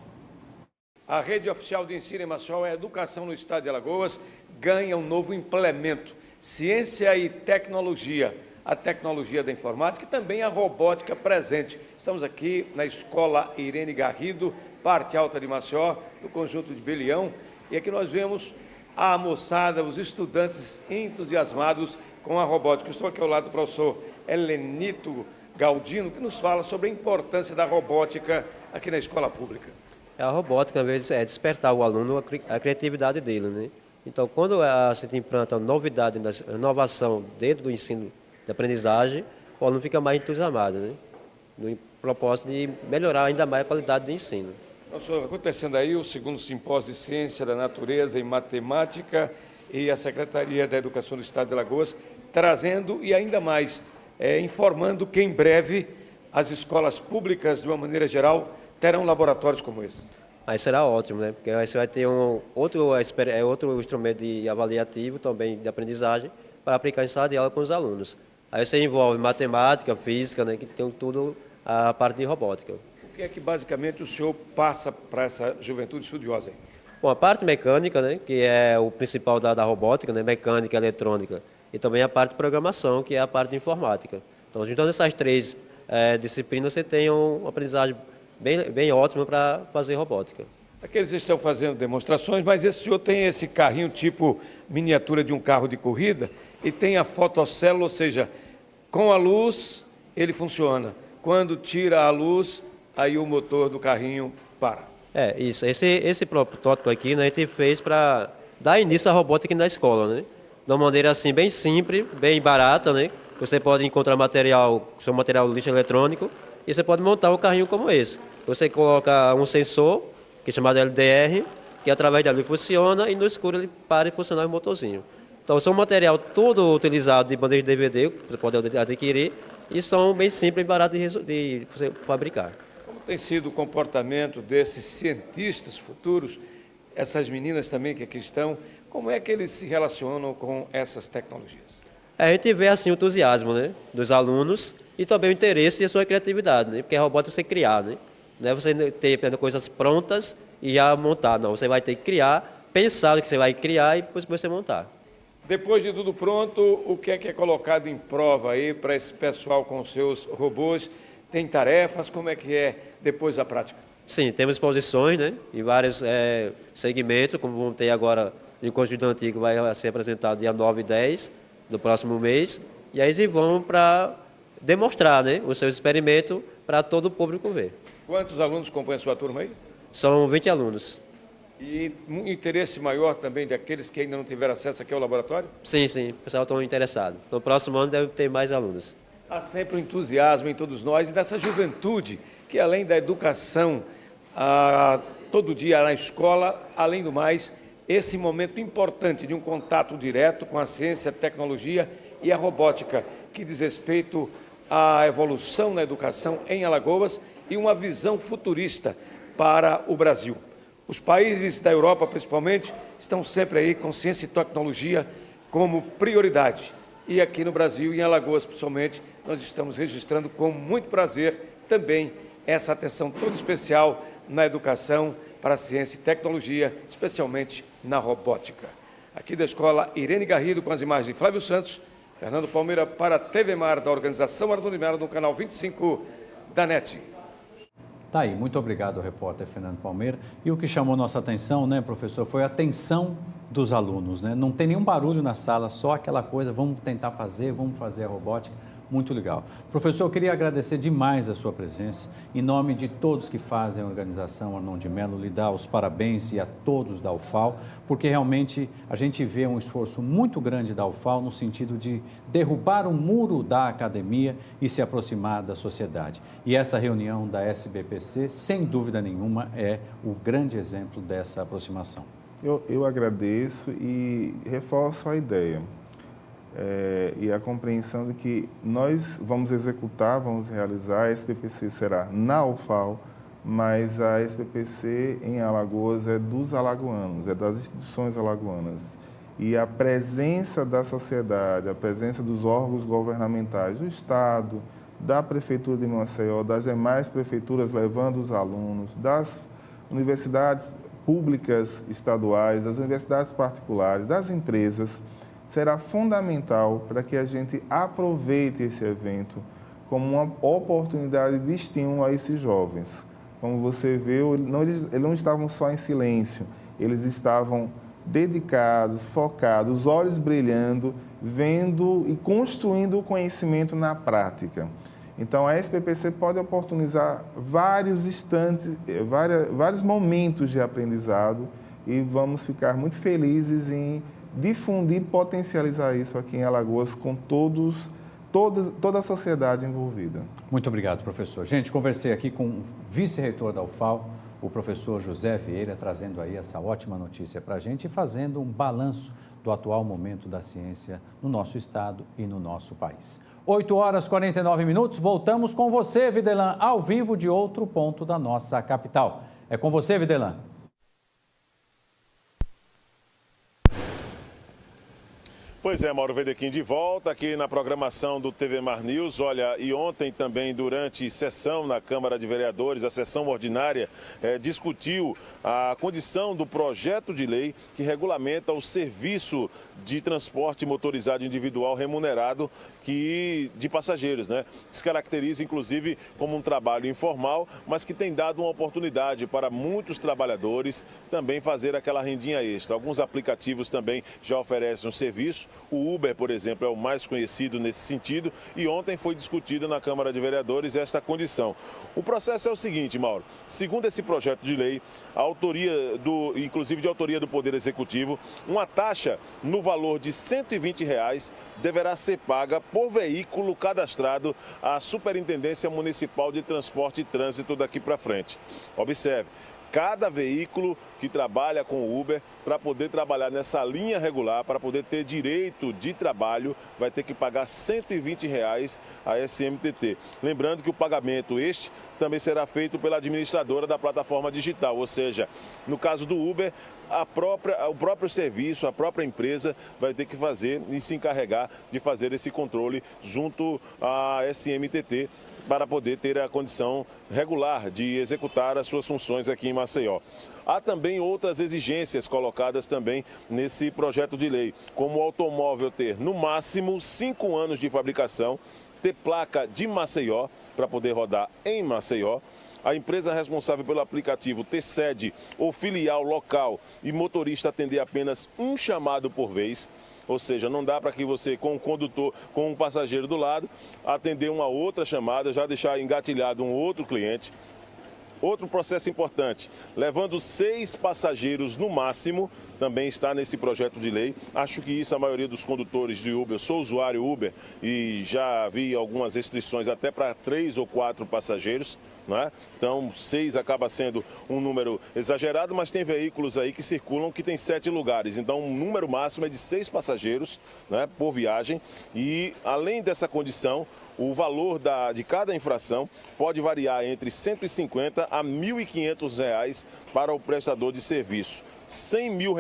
A rede oficial de ensino em Maceió, a educação no estado de Alagoas, ganha um novo implemento, ciência e tecnologia. A tecnologia da informática e também a robótica presente. Estamos aqui na Escola Irene Garrido, parte alta de Maceió, do conjunto de Belião, e aqui nós vemos a moçada, os estudantes entusiasmados com a robótica. Estou aqui ao lado do professor Helenito Galdino, que nos fala sobre a importância da robótica aqui na escola pública. A robótica, às vezes, é despertar o aluno a criatividade dele, né? Então, quando a gente implanta novidade, inovação dentro do ensino de aprendizagem, o aluno fica mais entusiasmado, né? No propósito de melhorar ainda mais a qualidade do ensino. Professor, acontecendo aí o segundo simpósio de Ciência da Natureza e Matemática e a Secretaria da Educação do Estado de Alagoas trazendo e ainda mais informando que em breve as escolas públicas, de uma maneira geral, terão laboratórios como esse. Aí será ótimo, né? Porque aí você vai ter outro instrumento avaliativo também de aprendizagem para aplicar em sala de aula com os alunos. Aí você envolve matemática, física, né? Que tem tudo a parte de robótica. O que é que basicamente o senhor passa para essa juventude estudiosa? Bom, a parte mecânica, né? Que é o principal da robótica, né? Mecânica, eletrônica. E também a parte de programação, que é a parte de informática. Então, juntando essas três disciplinas, você tem uma aprendizagem bem ótima para fazer robótica. Aqui eles estão fazendo demonstrações, mas esse senhor tem esse carrinho tipo miniatura de um carro de corrida e tem a fotocélula, ou seja, Com a luz, ele funciona. Quando tira a luz, aí o motor do carrinho para. Isso. Esse protótipo aqui, né, a gente fez para dar início à robótica na escola, né? De uma maneira assim bem simples, bem barata, né? Você pode encontrar seu material lixo eletrônico, e você pode montar um carrinho como esse. Você coloca um sensor, que é chamado LDR, que através dele funciona e no escuro ele para de funcionar o motorzinho. Então, são material todo utilizado de bandeja de DVD, que você pode adquirir, e são bem simples e baratos de fabricar. Como tem sido o comportamento desses cientistas futuros, essas meninas também que aqui estão, como é que eles se relacionam com essas tecnologias? A gente vê assim o entusiasmo, né, dos alunos e também o interesse e a sua criatividade, né, porque a robótica você criar, né, não é você ter coisas prontas e a montar, não, você vai ter que criar, pensar o que você vai criar e depois você montar. Depois de tudo pronto, o que é colocado em prova aí para esse pessoal com seus robôs? Tem tarefas, como é que é depois a prática? Sim, temos exposições, né, em vários segmentos, como vamos ter agora em Conjunto Antigo, vai ser apresentado dia 9 e 10 do próximo mês, e aí eles vão para demonstrar, né, os seus experimentos para todo o público ver. Quantos alunos compõem a sua turma aí? São 20 alunos. E um interesse maior também daqueles que ainda não tiveram acesso aqui ao laboratório? Sim, o pessoal está interessado. No próximo ano deve ter mais alunos. Há sempre um entusiasmo em todos nós e dessa juventude que, além da educação, todo dia na escola, além do mais, esse momento importante de um contato direto com a ciência, a tecnologia e a robótica, que diz respeito à evolução na educação em Alagoas e uma visão futurista para o Brasil. Os países da Europa, principalmente, estão sempre aí com ciência e tecnologia como prioridade. E aqui no Brasil, em Alagoas, principalmente, nós estamos registrando com muito prazer também essa atenção toda especial na educação para a ciência e tecnologia, especialmente na robótica. Aqui da Escola Irene Garrido, com as imagens de Flávio Santos, Fernando Palmeira para a TV Mar, da Organização Maratona de Mara, no canal 25 da NET. Tá aí, muito obrigado, repórter Fernando Palmeira. E o que chamou nossa atenção, né, professor, foi a atenção dos alunos, né? Não tem nenhum barulho na sala, só aquela coisa, vamos tentar fazer, vamos fazer a robótica. Muito legal. Professor, eu queria agradecer demais a sua presença. Em nome de todos que fazem a organização Arnon de Mello, lhe dá os parabéns e a todos da UFAL, porque realmente a gente vê um esforço muito grande da UFAL no sentido de derrubar o muro da academia e se aproximar da sociedade. E essa reunião da SBPC, sem dúvida nenhuma, é o grande exemplo dessa aproximação. Eu agradeço e reforço a ideia. E a compreensão de que nós vamos executar, vamos realizar, a SBPC será na UFAL, mas a SBPC em Alagoas é dos alagoanos, é das instituições alagoanas. E a presença da sociedade, a presença dos órgãos governamentais do Estado, da Prefeitura de Maceió, das demais prefeituras levando os alunos, das universidades públicas estaduais, das universidades particulares, das empresas, será fundamental para que a gente aproveite esse evento como uma oportunidade de estímulo a esses jovens. Como você viu, eles não estavam só em silêncio, eles estavam dedicados, focados, os olhos brilhando, vendo e construindo o conhecimento na prática. Então, a SBPC pode oportunizar vários instantes, vários momentos de aprendizado e vamos ficar muito felizes em difundir e potencializar isso aqui em Alagoas com toda a sociedade envolvida. Muito obrigado, professor. Gente, conversei aqui com o vice-reitor da UFAL, o professor José Vieira, trazendo aí essa ótima notícia para a gente e fazendo um balanço do atual momento da ciência no nosso estado e no nosso país. 8h49, voltamos com você, Videlan, ao vivo de outro ponto da nossa capital. É com você, Videlan. Pois é, Mauro Vedequim de volta aqui na programação do TV Mar News. Olha, e ontem também, durante sessão na Câmara de Vereadores, a sessão ordinária discutiu a condição do projeto de lei que regulamenta o serviço de transporte motorizado individual remunerado de passageiros, né? Se caracteriza, inclusive, como um trabalho informal, mas que tem dado uma oportunidade para muitos trabalhadores também fazer aquela rendinha extra. Alguns aplicativos também já oferecem um serviço, O Uber, por exemplo, é o mais conhecido nesse sentido e ontem foi discutido na Câmara de Vereadores esta condição. O processo é o seguinte, Mauro, segundo esse projeto de lei, inclusive de autoria do Poder Executivo, uma taxa no valor de R$ 120 deverá ser paga por veículo cadastrado à Superintendência Municipal de Transporte e Trânsito daqui para frente. Observe, cada veículo que trabalha com o Uber, para poder trabalhar nessa linha regular, para poder ter direito de trabalho, vai ter que pagar R$ 120 à SMTT. Lembrando que o pagamento também será feito pela administradora da plataforma digital, ou seja, no caso do Uber, o próprio serviço, a própria empresa vai ter que fazer e se encarregar de fazer esse controle junto à SMTT, para poder ter a condição regular de executar as suas funções aqui em Maceió. Há também outras exigências colocadas também nesse projeto de lei, como o automóvel ter no máximo 5 anos de fabricação, ter placa de Maceió para poder rodar em Maceió, a empresa responsável pelo aplicativo ter sede ou filial local e motorista atender apenas um chamado por vez. Ou seja, não dá para que você, com o condutor, com um passageiro do lado, atender uma outra chamada, já deixar engatilhado um outro cliente. Outro processo importante, levando 6 passageiros no máximo, também está nesse projeto de lei. Acho que isso a maioria dos condutores de Uber, eu sou usuário Uber e já vi algumas restrições até para 3 ou 4 passageiros. Né? Então, 6 acaba sendo um número exagerado, mas tem veículos aí que circulam que tem 7 lugares. Então, o número máximo é de 6 passageiros, né, por viagem. E, além dessa condição, o valor de cada infração pode variar entre R$ 150 a R$ 1.500 para o prestador de serviço. R$ 100 mil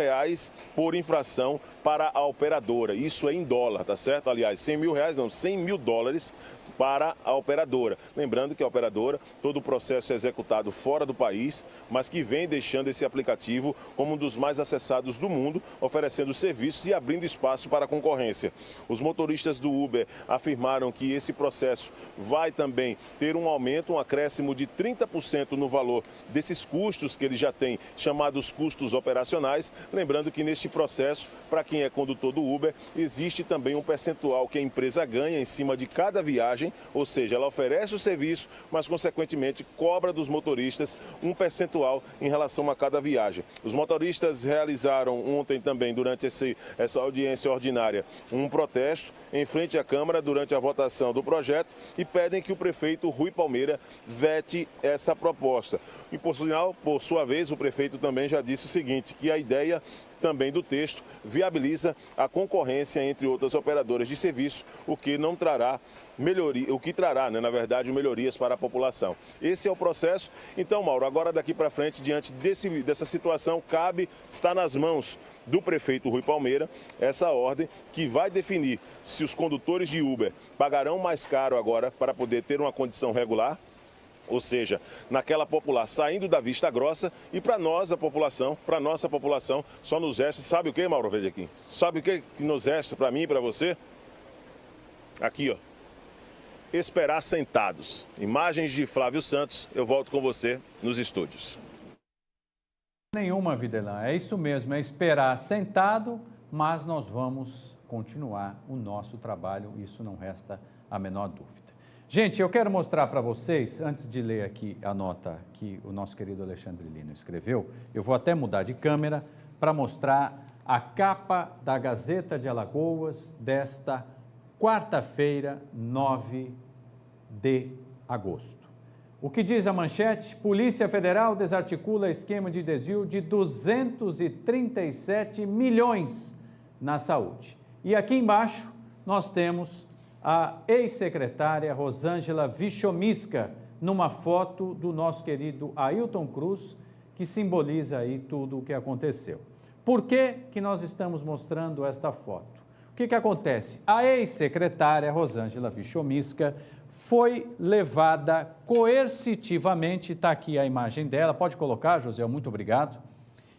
por infração para a operadora. Isso é em dólar, tá certo? Aliás, R$ 100 mil não, 100 mil dólares para a operadora. Lembrando que a operadora, todo o processo é executado fora do país, mas que vem deixando esse aplicativo como um dos mais acessados do mundo, oferecendo serviços e abrindo espaço para a concorrência. Os motoristas do Uber afirmaram que esse processo vai também ter um aumento, um acréscimo de 30% no valor desses custos que ele já tem, chamados custos operacionais. Lembrando que neste processo, para quem é condutor do Uber, existe também um percentual que a empresa ganha em cima de cada viagem, ou seja, ela oferece o serviço, mas consequentemente cobra dos motoristas um percentual em relação a cada viagem. Os motoristas realizaram ontem também, durante essa audiência ordinária, um protesto em frente à Câmara durante a votação do projeto e pedem que o prefeito Rui Palmeira vete essa proposta. E por sinal, por sua vez, o prefeito também já disse o seguinte, que a ideia também do texto viabiliza a concorrência entre outras operadoras de serviço, o que não trará melhoria, o que trará, né, na verdade, melhorias para a população. Esse é o processo. Então, Mauro, agora daqui para frente, diante dessa situação, está nas mãos do prefeito Rui Palmeira essa ordem que vai definir se os condutores de Uber pagarão mais caro agora para poder ter uma condição regular, ou seja, naquela popular saindo da Vista Grossa, e para nossa população, só nos resta, sabe o que, Mauro, veja aqui? Sabe o que nos resta para mim e para você? Aqui, ó. Esperar sentados. Imagens de Flávio Santos, eu volto com você nos estúdios. Nenhuma, Videlan, é isso mesmo, é esperar sentado, mas nós vamos continuar o nosso trabalho, isso não resta a menor dúvida. Gente, eu quero mostrar para vocês, antes de ler aqui a nota que o nosso querido Alexandre Lino escreveu, eu vou até mudar de câmera para mostrar a capa da Gazeta de Alagoas desta quarta-feira, 9 de agosto. O que diz a manchete? Polícia Federal desarticula esquema de desvio de 237 milhões na saúde. E aqui embaixo nós temos a ex-secretária Rosângela Vichomiska, numa foto do nosso querido Ailton Cruz, que simboliza aí tudo o que aconteceu. Por que que nós estamos mostrando esta foto? O que acontece? A ex-secretária Rosângela Vichomiska foi levada coercitivamente, está aqui a imagem dela, pode colocar, José, muito obrigado,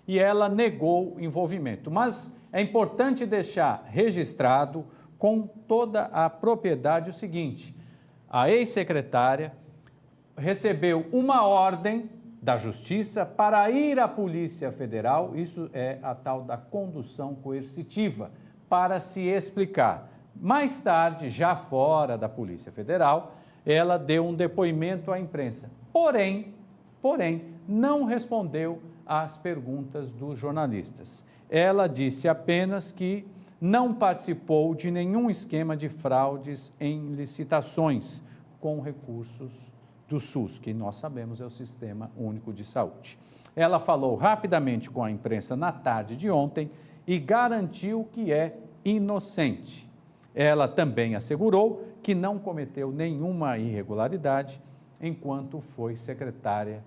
e ela negou envolvimento. Mas é importante deixar registrado com toda a propriedade o seguinte: a ex-secretária recebeu uma ordem da Justiça para ir à Polícia Federal, isso é a tal da condução coercitiva, para se explicar. Mais tarde, já fora da Polícia Federal, ela deu um depoimento à imprensa. Porém, não respondeu às perguntas dos jornalistas. Ela disse apenas que não participou de nenhum esquema de fraudes em licitações com recursos do SUS, que nós sabemos é o Sistema Único de Saúde. Ela falou rapidamente com a imprensa na tarde de ontem e garantiu que é inocente. Ela também assegurou que não cometeu nenhuma irregularidade enquanto foi secretária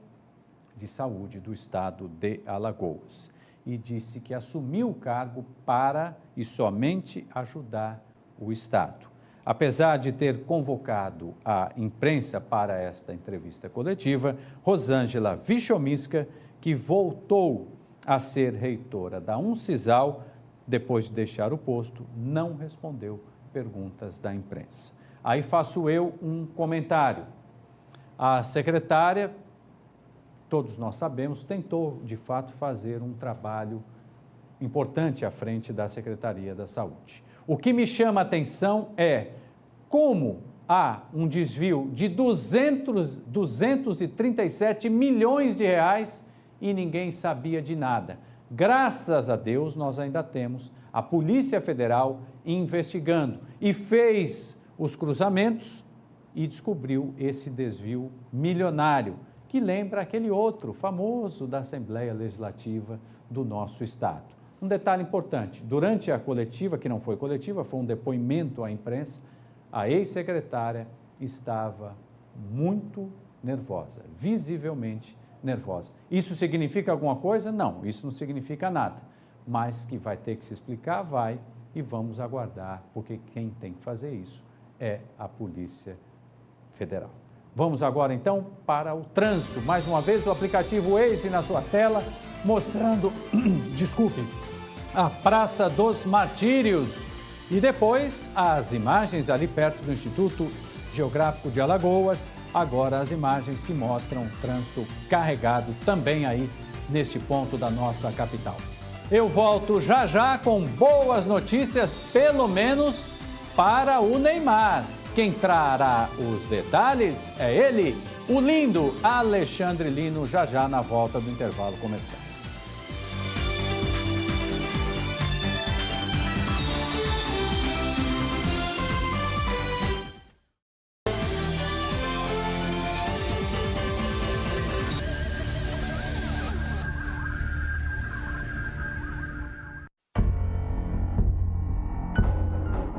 de Saúde do Estado de Alagoas e disse que assumiu o cargo para e somente ajudar o Estado. Apesar de ter convocado a imprensa para esta entrevista coletiva, Rosângela Wichomiska, que voltou a ser reitora da Uncisal, depois de deixar o posto, não respondeu perguntas da imprensa. Aí faço eu um comentário. A secretária, todos nós sabemos, tentou, de fato, fazer um trabalho importante à frente da Secretaria da Saúde. O que me chama a atenção é como há um desvio de 237 milhões de reais e ninguém sabia de nada. Graças a Deus, nós ainda temos a Polícia Federal investigando e fez os cruzamentos e descobriu esse desvio milionário, que lembra aquele outro famoso da Assembleia Legislativa do nosso Estado. Um detalhe importante, durante a coletiva, que não foi coletiva, foi um depoimento à imprensa, a ex-secretária estava muito nervosa, visivelmente nervosa. Isso significa alguma coisa? Não, isso não significa nada, mas que vai ter que se explicar, vai, e vamos aguardar, porque quem tem que fazer isso é a Polícia Federal. Vamos agora, então, para o trânsito. Mais uma vez, o aplicativo Waze na sua tela, mostrando, a Praça dos Martírios. E depois, as imagens ali perto do Instituto Geográfico de Alagoas. Agora, as imagens que mostram o trânsito carregado também aí neste ponto da nossa capital. Eu volto já com boas notícias, pelo menos para o Neymar. Quem trará os detalhes é ele, o lindo Alexandre Lino, já na volta do intervalo comercial.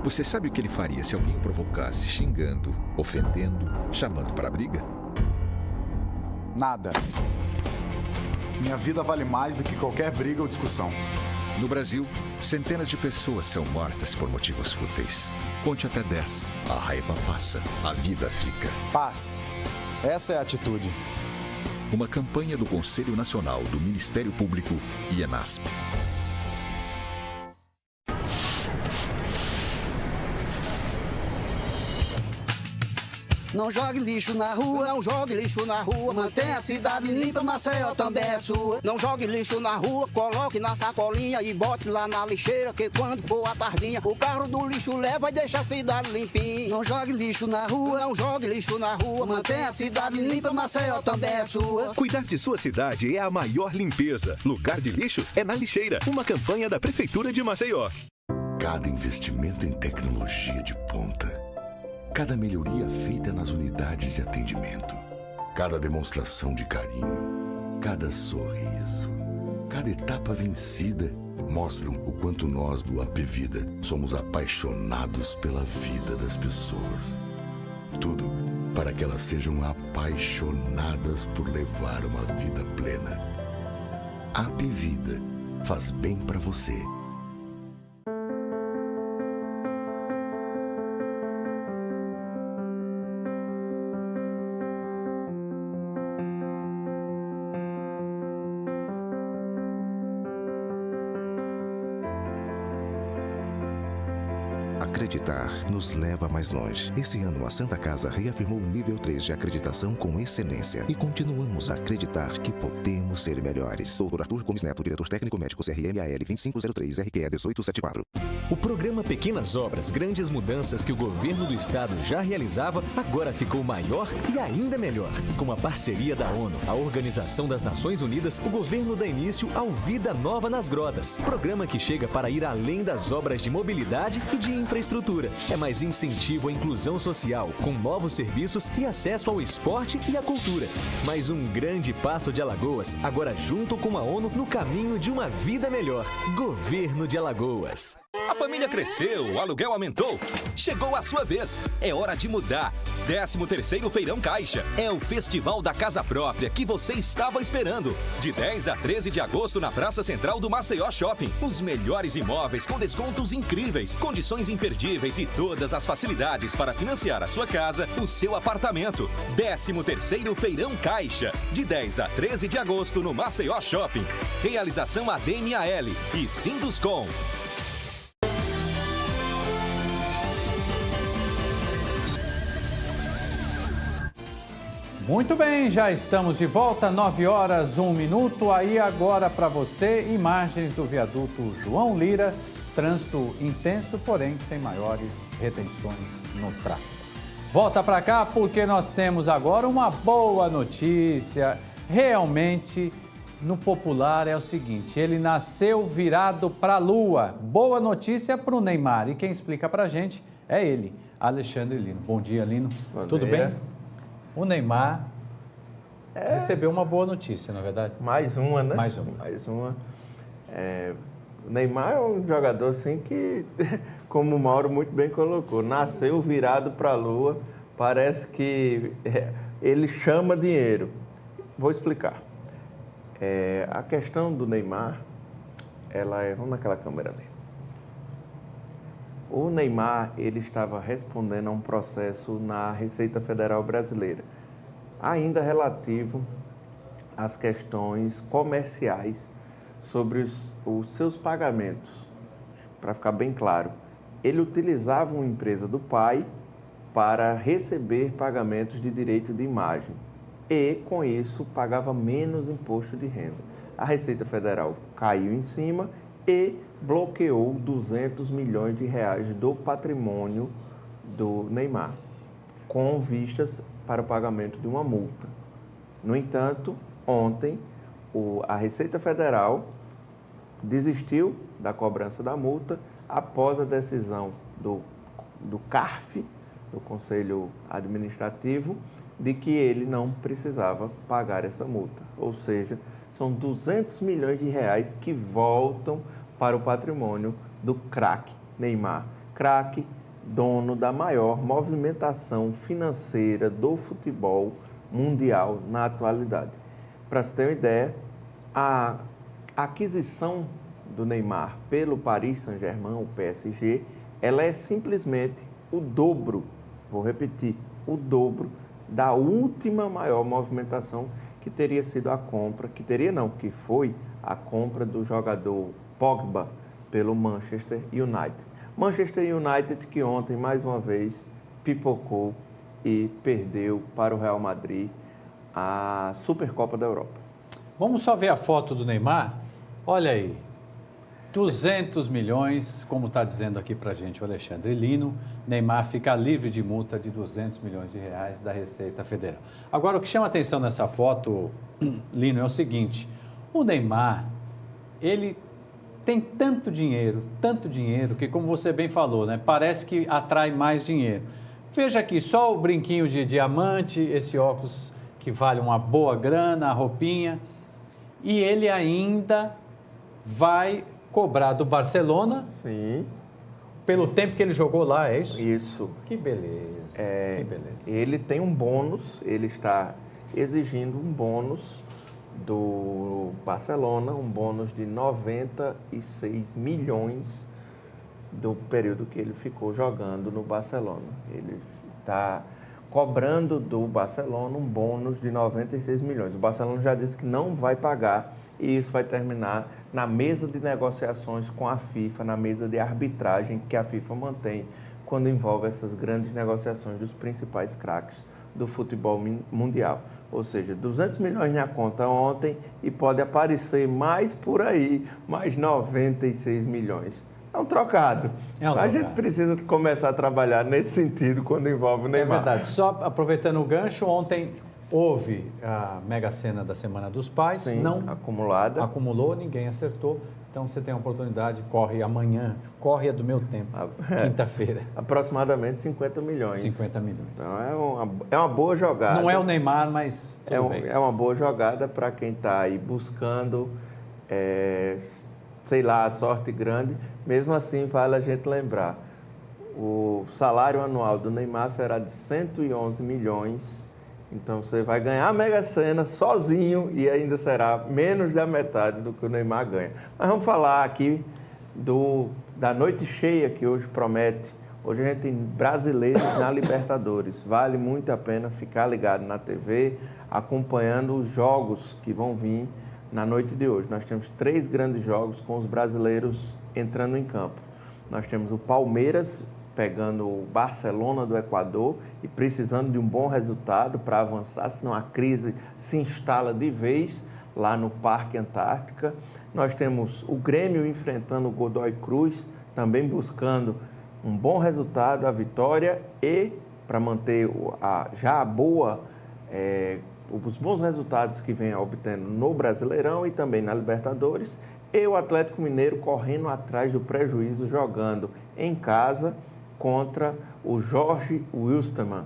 Você sabe o que ele faria se alguém o provocasse, xingando, ofendendo, chamando para a briga? Nada. Minha vida vale mais do que qualquer briga ou discussão. No Brasil, centenas de pessoas são mortas por motivos fúteis. Conte até 10. A raiva passa, a vida fica. Paz. Essa é a atitude. Uma campanha do Conselho Nacional do Ministério Público e ENASP. Não jogue lixo na rua, não jogue lixo na rua. Mantenha a cidade limpa, Maceió também é sua. Não jogue lixo na rua, coloque na sacolinha e bote lá na lixeira, que quando for a tardinha, o carro do lixo leva e deixa a cidade limpinha. Não jogue lixo na rua, não jogue lixo na rua. Mantenha a cidade limpa, Maceió também é sua. Cuidar de sua cidade é a maior limpeza. Lugar de lixo é na lixeira. Uma campanha da Prefeitura de Maceió. Cada investimento em tecnologia de ponta. Cada melhoria feita nas unidades de atendimento, cada demonstração de carinho, cada sorriso, cada etapa vencida mostram o quanto nós do Apvida somos apaixonados pela vida das pessoas. Tudo para que elas sejam apaixonadas por levar uma vida plena. Apvida faz bem para você. Acreditar nos leva mais longe. Esse ano, a Santa Casa reafirmou o nível 3 de acreditação com excelência e continuamos a acreditar que podemos ser melhores. Dr. Arthur Gomes Neto, diretor técnico médico CRMAL 2503 RQE 1874. O programa Pequenas Obras, Grandes Mudanças que o governo do estado já realizava, agora ficou maior e ainda melhor. Com a parceria da ONU, a Organização das Nações Unidas, o governo dá início ao Vida Nova nas Grotas. Programa que chega para ir além das obras de mobilidade e de infraestrutura. É mais incentivo à inclusão social, com novos serviços e acesso ao esporte e à cultura. Mais um grande passo de Alagoas, agora junto com a ONU no caminho de uma vida melhor. Governo de Alagoas. A família cresceu, o aluguel aumentou. Chegou a sua vez. É hora de mudar. 13º Feirão Caixa. É o festival da casa própria que você estava esperando. De 10 a 13 de agosto na Praça Central do Maceió Shopping. Os melhores imóveis com descontos incríveis, condições imperdíveis e todas as facilidades para financiar a sua casa, o seu apartamento. 13º Feirão Caixa. De 10 a 13 de agosto no Maceió Shopping. Realização ADMAL e Sinduscom. Muito bem, já estamos de volta, 9 horas, 1 minuto. Aí agora para você, imagens do viaduto João Lira, trânsito intenso, porém sem maiores retenções no tráfego. Volta para cá porque nós temos agora uma boa notícia. Realmente, no popular é o seguinte, ele nasceu virado para a lua. Boa notícia para o Neymar. E quem explica para a gente é ele, Alexandre Lino. Bom dia, Lino. Tudo bem? O Neymar recebeu uma boa notícia, na verdade. Mais uma, né? Mais uma. Mais uma. O Neymar é um jogador assim que, como o Mauro muito bem colocou, nasceu virado para a lua. Parece que ele chama dinheiro. Vou explicar. A questão do Neymar, vamos naquela câmera ali. O Neymar, ele estava respondendo a um processo na Receita Federal Brasileira, ainda relativo às questões comerciais sobre os seus pagamentos. Para ficar bem claro, ele utilizava uma empresa do pai para receber pagamentos de direito de imagem e, com isso, pagava menos imposto de renda. A Receita Federal caiu em cima e bloqueou 200 milhões de reais do patrimônio do Neymar, com vistas para o pagamento de uma multa. No entanto, ontem, a Receita Federal desistiu da cobrança da multa após a decisão do CARF, do Conselho Administrativo, de que ele não precisava pagar essa multa. Ou seja, são 200 milhões de reais que voltam para o patrimônio do craque Neymar. Craque, dono da maior movimentação financeira do futebol mundial na atualidade. Para você ter uma ideia, a aquisição do Neymar pelo Paris Saint-Germain, o PSG, ela é simplesmente o dobro, vou repetir, o dobro da última maior movimentação que teria sido a compra, que foi a compra do jogador Pogba pelo Manchester United. Manchester United que ontem, mais uma vez, pipocou e perdeu para o Real Madrid a Supercopa da Europa. Vamos só ver a foto do Neymar? Olha aí, 200 milhões, como está dizendo aqui para a gente o Alexandre Lino, Neymar fica livre de multa de 200 milhões de reais da Receita Federal. Agora, o que chama atenção nessa foto, Lino, é o seguinte, o Neymar, ele tem tanto dinheiro, que como você bem falou, né, parece que atrai mais dinheiro. Veja aqui, só o brinquinho de diamante, esse óculos que vale uma boa grana, a roupinha, e ele ainda vai cobrar do Barcelona. Sim. Pelo tempo que ele jogou lá, é isso? Isso. Que beleza, que beleza. Ele tem um bônus, ele está exigindo um bônus do Barcelona, um bônus de 96 milhões do período que ele ficou jogando no Barcelona. Ele está cobrando do Barcelona um bônus de 96 milhões. O Barcelona já disse que não vai pagar e isso vai terminar na mesa de negociações com a FIFA, na mesa de arbitragem que a FIFA mantém quando envolve essas grandes negociações dos principais craques do futebol mundial. Ou seja, 200 milhões na conta ontem e pode aparecer mais por aí, mais 96 milhões. É um trocado. A gente precisa começar a trabalhar nesse sentido quando envolve o Neymar. É verdade. Só aproveitando o gancho, ontem houve a Mega Sena da Semana dos Pais. Sim, não acumulada. Acumulou, ninguém acertou. Então você tem a oportunidade, corre amanhã, corre é do meu tempo, quinta-feira. Aproximadamente 50 milhões. 50 milhões. Então é uma boa jogada. Não é o Neymar, mas tudo bem. É uma boa jogada para quem está aí buscando, sei lá, a sorte grande. Mesmo assim, vale a gente lembrar, o salário anual do Neymar será de 111 milhões. Então você vai ganhar a Mega Sena sozinho e ainda será menos da metade do que o Neymar ganha. Mas vamos falar aqui da noite cheia que hoje promete. Hoje a gente tem brasileiros na Libertadores. Vale muito a pena ficar ligado na TV, acompanhando os jogos que vão vir na noite de hoje. Nós temos 3 grandes jogos com os brasileiros entrando em campo. Nós temos o Palmeiras pegando o Barcelona do Equador e precisando de um bom resultado para avançar, senão a crise se instala de vez lá no Parque Antártica. Nós temos o Grêmio enfrentando o Godoy Cruz, também buscando um bom resultado, a vitória, e para manter os bons resultados que vem obtendo no Brasileirão e também na Libertadores, e o Atlético Mineiro correndo atrás do prejuízo, jogando em casa contra o Jorge Wilstermann,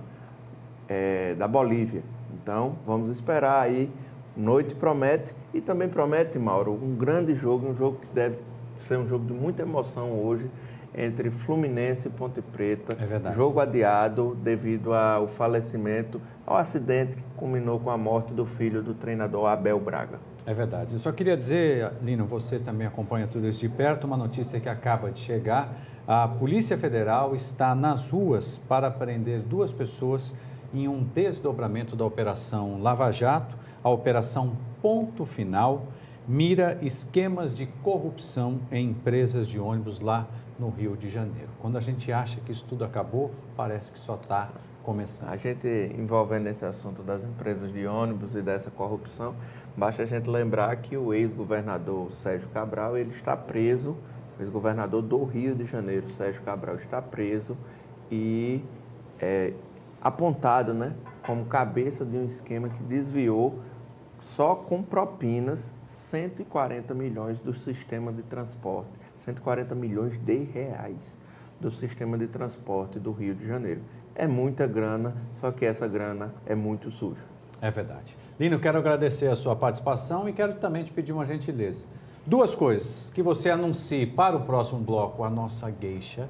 da Bolívia. Então, vamos esperar aí. Noite promete, e também promete, Mauro, um grande jogo, um jogo que deve ser um jogo de muita emoção hoje, entre Fluminense e Ponte Preta. É verdade. Jogo adiado devido ao falecimento, ao acidente que culminou com a morte do filho do treinador Abel Braga. É verdade. Eu só queria dizer, Lino, você também acompanha tudo isso de perto, uma notícia que acaba de chegar. A Polícia Federal está nas ruas para prender 2 pessoas em um desdobramento da Operação Lava Jato. A Operação Ponto Final mira esquemas de corrupção em empresas de ônibus lá no Rio de Janeiro. Quando a gente acha que isso tudo acabou, parece que só está começando. A gente, envolvendo esse assunto das empresas de ônibus e dessa corrupção, basta a gente lembrar que o ex-governador Sérgio Cabral, ele está preso. O ex-governador do Rio de Janeiro, Sérgio Cabral, está preso e apontado, né, como cabeça de um esquema que desviou, só com propinas, 140 milhões do sistema de transporte, 140 milhões de reais do sistema de transporte do Rio de Janeiro. É muita grana, só que essa grana é muito suja. É verdade. Lino, quero agradecer a sua participação e quero também te pedir uma gentileza. 2 coisas, que você anuncie para o próximo bloco a nossa gueixa,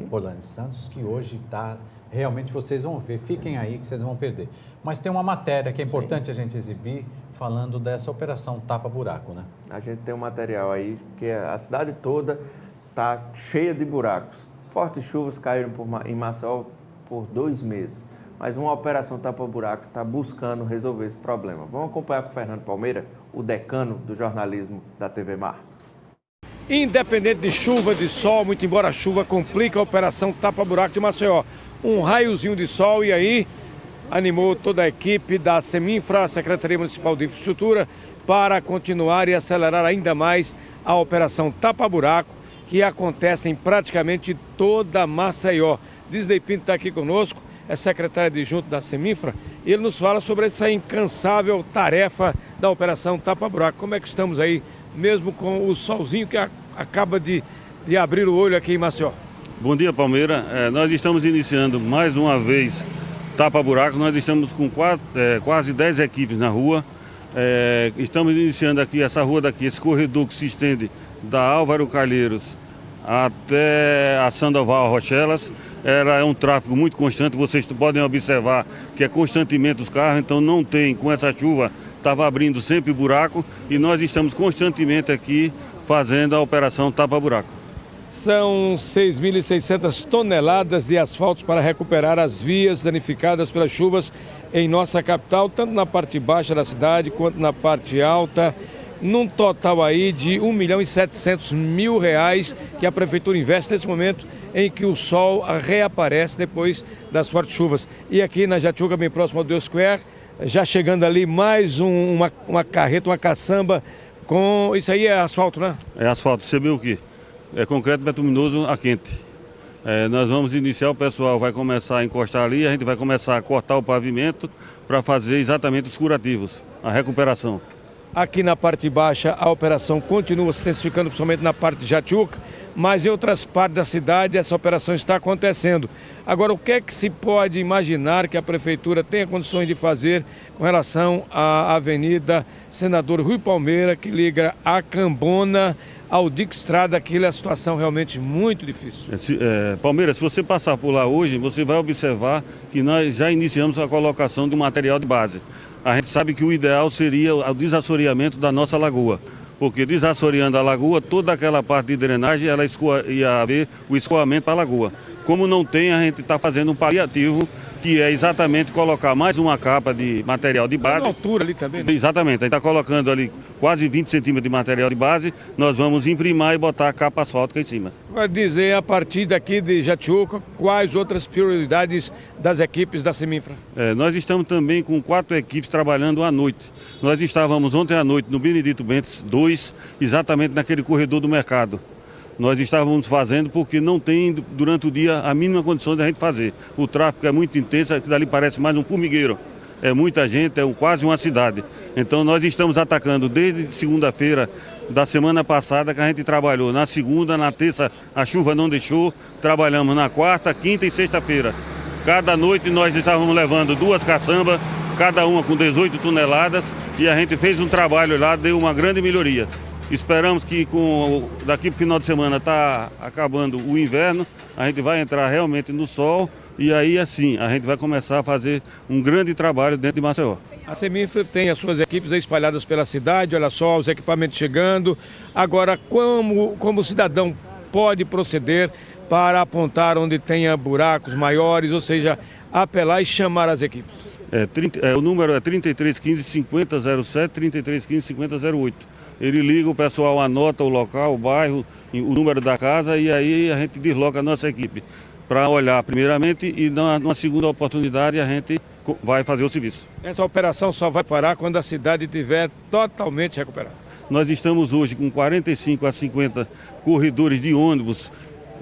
Orlane Santos, que hoje está, realmente vocês vão ver, fiquem aí que vocês vão perder. Mas tem uma matéria que é importante a gente exibir, falando dessa operação tapa-buraco, né? A gente tem um material aí, que a cidade toda está cheia de buracos. Fortes chuvas caíram em Maceió por 2 meses, mas uma operação tapa-buraco está buscando resolver esse problema. Vamos acompanhar com o Fernando Palmeira, o decano do jornalismo da TV Mar. Independente de chuva, de sol, muito embora a chuva complica a operação tapa-buraco de Maceió. Um raiozinho de sol e aí animou toda a equipe da Seminfra, a Secretaria Municipal de Infraestrutura, para continuar e acelerar ainda mais a operação tapa-buraco, que acontece em praticamente toda Maceió. Disney Pinto está aqui conosco, é secretário adjunto da Seminfra, e ele nos fala sobre essa incansável tarefa da operação tapa-buraco. Como é que estamos aí, mesmo com o solzinho que acaba de abrir o olho aqui em Maceió? Bom dia, Palmeira. Nós estamos iniciando mais uma vez tapa-buraco. Nós estamos com quase 10 equipes na rua. Estamos iniciando aqui essa rua daqui, esse corredor que se estende da Álvaro Calheiros até a Sandoval Rochelas. Ela é um tráfego muito constante, vocês podem observar que é constantemente os carros, então não tem, com essa chuva, estava abrindo sempre buraco e nós estamos constantemente aqui fazendo a operação tapa-buraco. São 6.600 toneladas de asfaltos para recuperar as vias danificadas pelas chuvas em nossa capital, tanto na parte baixa da cidade quanto na parte alta, num total aí de R$1.700.000 que a Prefeitura investe nesse momento em que o sol reaparece depois das fortes chuvas. E aqui na Jatiuca, bem próximo ao Deus Square, já chegando ali mais uma carreta, uma caçamba com... Isso aí é asfalto, né? É asfalto. Você viu que concreto betuminoso a quente. Nós vamos iniciar, o pessoal vai começar a encostar ali, a gente vai começar a cortar o pavimento para fazer exatamente os curativos, a recuperação. Aqui na parte baixa a operação continua se intensificando, principalmente na parte de Jatiuca, mas em outras partes da cidade essa operação está acontecendo. Agora, o que é que se pode imaginar que a Prefeitura tenha condições de fazer com relação à Avenida Senador Rui Palmeira, que liga a Cambona ao Dique Estrada? Aquilo é a situação realmente muito difícil. Palmeira, se você passar por lá hoje, você vai observar que nós já iniciamos a colocação do material de base. A gente sabe que o ideal seria o desassoreamento da nossa lagoa, porque desassoreando a lagoa, toda aquela parte de drenagem, ela ia haver o escoamento para a lagoa. Como não tem, a gente está fazendo um paliativo, que é exatamente colocar mais uma capa de material de base. Na altura ali também, né? Exatamente, a gente está colocando ali quase 20 centímetros de material de base, nós vamos imprimir e botar a capa asfáltica em cima. Vai dizer, a partir daqui de Jatiuca, quais outras prioridades das equipes da Seminfra? Nós estamos também com 4 equipes trabalhando à noite. Nós estávamos ontem à noite no Benedito Bentes 2, exatamente naquele corredor do mercado. Nós estávamos fazendo porque não tem durante o dia a mínima condição de a gente fazer. O tráfego é muito intenso, aquilo ali parece mais um formigueiro. É muita gente, quase uma cidade. Então nós estamos atacando desde segunda-feira da semana passada, que a gente trabalhou na segunda, na terça a chuva não deixou, trabalhamos na quarta, quinta e sexta-feira. Cada noite nós estávamos levando 2 caçambas, cada uma com 18 toneladas, e a gente fez um trabalho lá, deu uma grande melhoria. Esperamos que daqui para o final de semana está acabando o inverno, a gente vai entrar realmente no sol e aí assim a gente vai começar a fazer um grande trabalho dentro de Maceió. A Seminfra tem as suas equipes espalhadas pela cidade, olha só, os equipamentos chegando. Agora, como o cidadão pode proceder para apontar onde tenha buracos maiores, ou seja, apelar e chamar as equipes? O número é 3315 5007, 3315 5008. Ele liga, o pessoal anota o local, o bairro, o número da casa e aí a gente desloca a nossa equipe para olhar primeiramente e numa segunda oportunidade a gente vai fazer o serviço. Essa operação só vai parar quando a cidade estiver totalmente recuperada. Nós estamos hoje com 45 a 50 corredores de ônibus,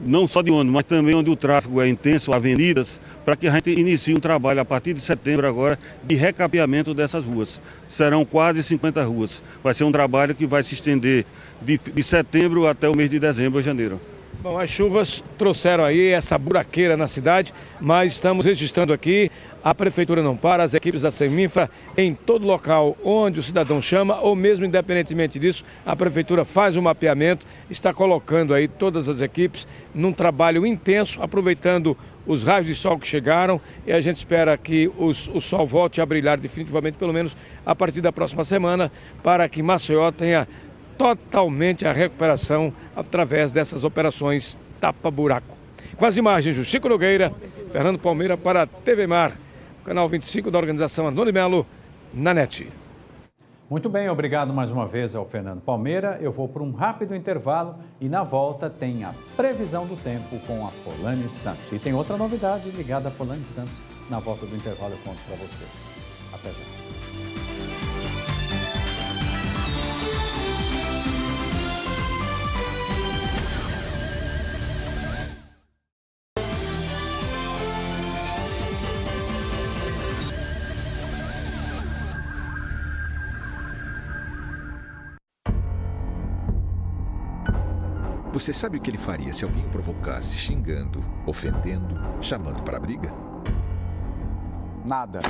não só de ônibus, mas também onde o tráfego é intenso, avenidas, para que a gente inicie um trabalho a partir de setembro agora de recapeamento dessas ruas. Serão quase 50 ruas. Vai ser um trabalho que vai se estender de setembro até o mês de dezembro ou janeiro. Bom, as chuvas trouxeram aí essa buraqueira na cidade, mas estamos registrando aqui, a Prefeitura não para, as equipes da Seminfra, em todo local onde o cidadão chama, ou mesmo independentemente disso, a Prefeitura faz um mapeamento, está colocando aí todas as equipes num trabalho intenso, aproveitando os raios de sol que chegaram, e a gente espera que o sol volte a brilhar definitivamente, pelo menos a partir da próxima semana, para que Maceió tenha totalmente a recuperação através dessas operações tapa-buraco. Com as imagens do Chico Nogueira, Fernando Palmeira para a TV Mar, canal 25 da organização Antônio Melo, na NET. Muito bem, obrigado mais uma vez ao Fernando Palmeira. Eu vou para um rápido intervalo e na volta tem a previsão do tempo com a Polani Santos. E tem outra novidade ligada a Polani Santos. Na volta do intervalo eu conto para vocês. Até já. Você sabe o que ele faria se alguém o provocasse xingando, ofendendo, chamando para a briga? Nada.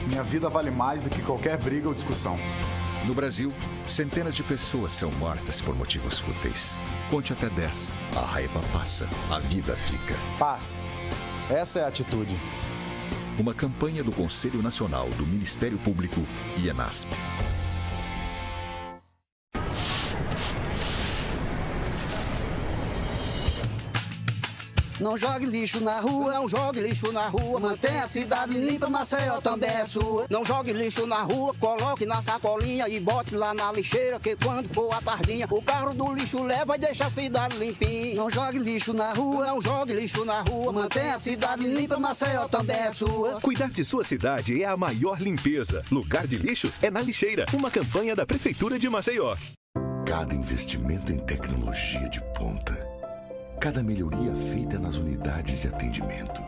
Minha vida vale mais do que qualquer briga ou discussão. No Brasil, centenas de pessoas são mortas por motivos fúteis. Conte até 10. A raiva passa, a vida fica. Paz. Essa é a atitude. Uma campanha do Conselho Nacional do Ministério Público e ENASP. Não jogue lixo na rua, não jogue lixo na rua. Mantenha a cidade limpa, Maceió também é sua. Não jogue lixo na rua, coloque na sacolinha e bote lá na lixeira, que quando for a tardinha, o carro do lixo leva e deixa a cidade limpinha. Não jogue lixo na rua, não jogue lixo na rua. Mantenha a cidade limpa, Maceió também é sua. Cuidar de sua cidade é a maior limpeza. Lugar de lixo é na lixeira. Uma campanha da Prefeitura de Maceió. Cada investimento em tecnologia de ponta, cada melhoria feita nas unidades de atendimento,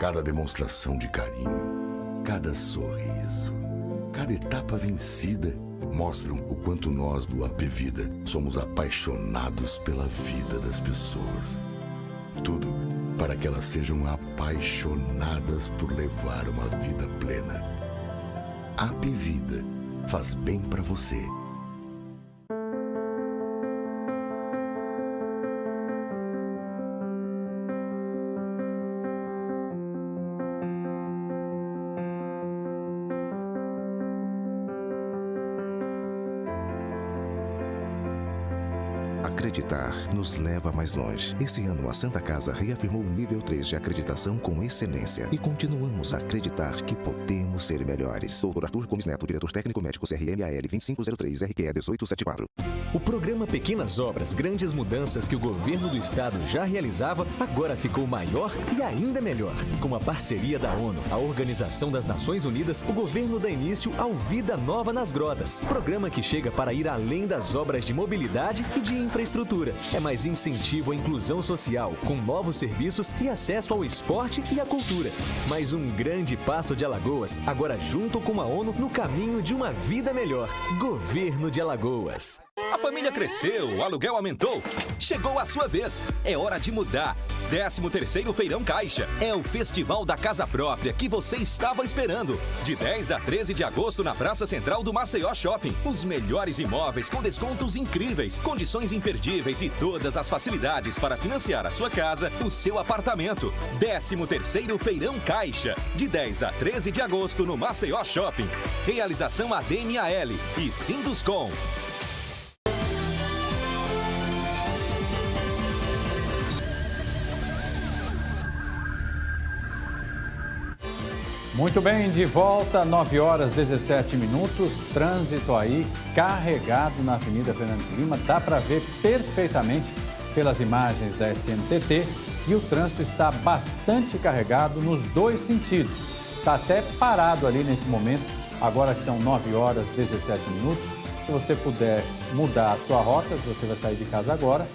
cada demonstração de carinho, cada sorriso, cada etapa vencida mostram o quanto nós do AP Vida somos apaixonados pela vida das pessoas. Tudo para que elas sejam apaixonadas por levar uma vida plena. AP Vida faz bem para você. Acreditar nos leva mais longe. Esse ano, a Santa Casa reafirmou o nível 3 de acreditação com excelência e continuamos a acreditar que podemos ser melhores. Dr. Arthur Gomes Neto, diretor técnico médico CRMAL 2503 RQE 1874. O programa Pequenas Obras, Grandes Mudanças que o governo do estado já realizava, agora ficou maior e ainda melhor. Com a parceria da ONU, a Organização das Nações Unidas, o governo dá início ao Vida Nova nas Grotas. Programa que chega para ir além das obras de mobilidade e de infraestrutura. É mais incentivo à inclusão social, com novos serviços e acesso ao esporte e à cultura. Mais um grande passo de Alagoas, agora junto com a ONU no caminho de uma vida melhor. Governo de Alagoas. A família cresceu, o aluguel aumentou. Chegou a sua vez. É hora de mudar. 13º Feirão Caixa. É o festival da casa própria que você estava esperando. De 10 a 13 de agosto na Praça Central do Maceió Shopping. Os melhores imóveis com descontos incríveis, condições imperdíveis e todas as facilidades para financiar a sua casa, o seu apartamento. 13º Feirão Caixa. De 10 a 13 de agosto no Maceió Shopping. Realização ADMAL e Sinduscom. Muito bem, de volta, 9 horas 17 minutos, trânsito aí carregado na Avenida Fernandes Lima, dá para ver perfeitamente pelas imagens da SMTT e o trânsito está bastante carregado nos dois sentidos. Está até parado ali nesse momento, agora que são 9 horas 17 minutos. Se você puder mudar a sua rota, se você vai sair de casa agora,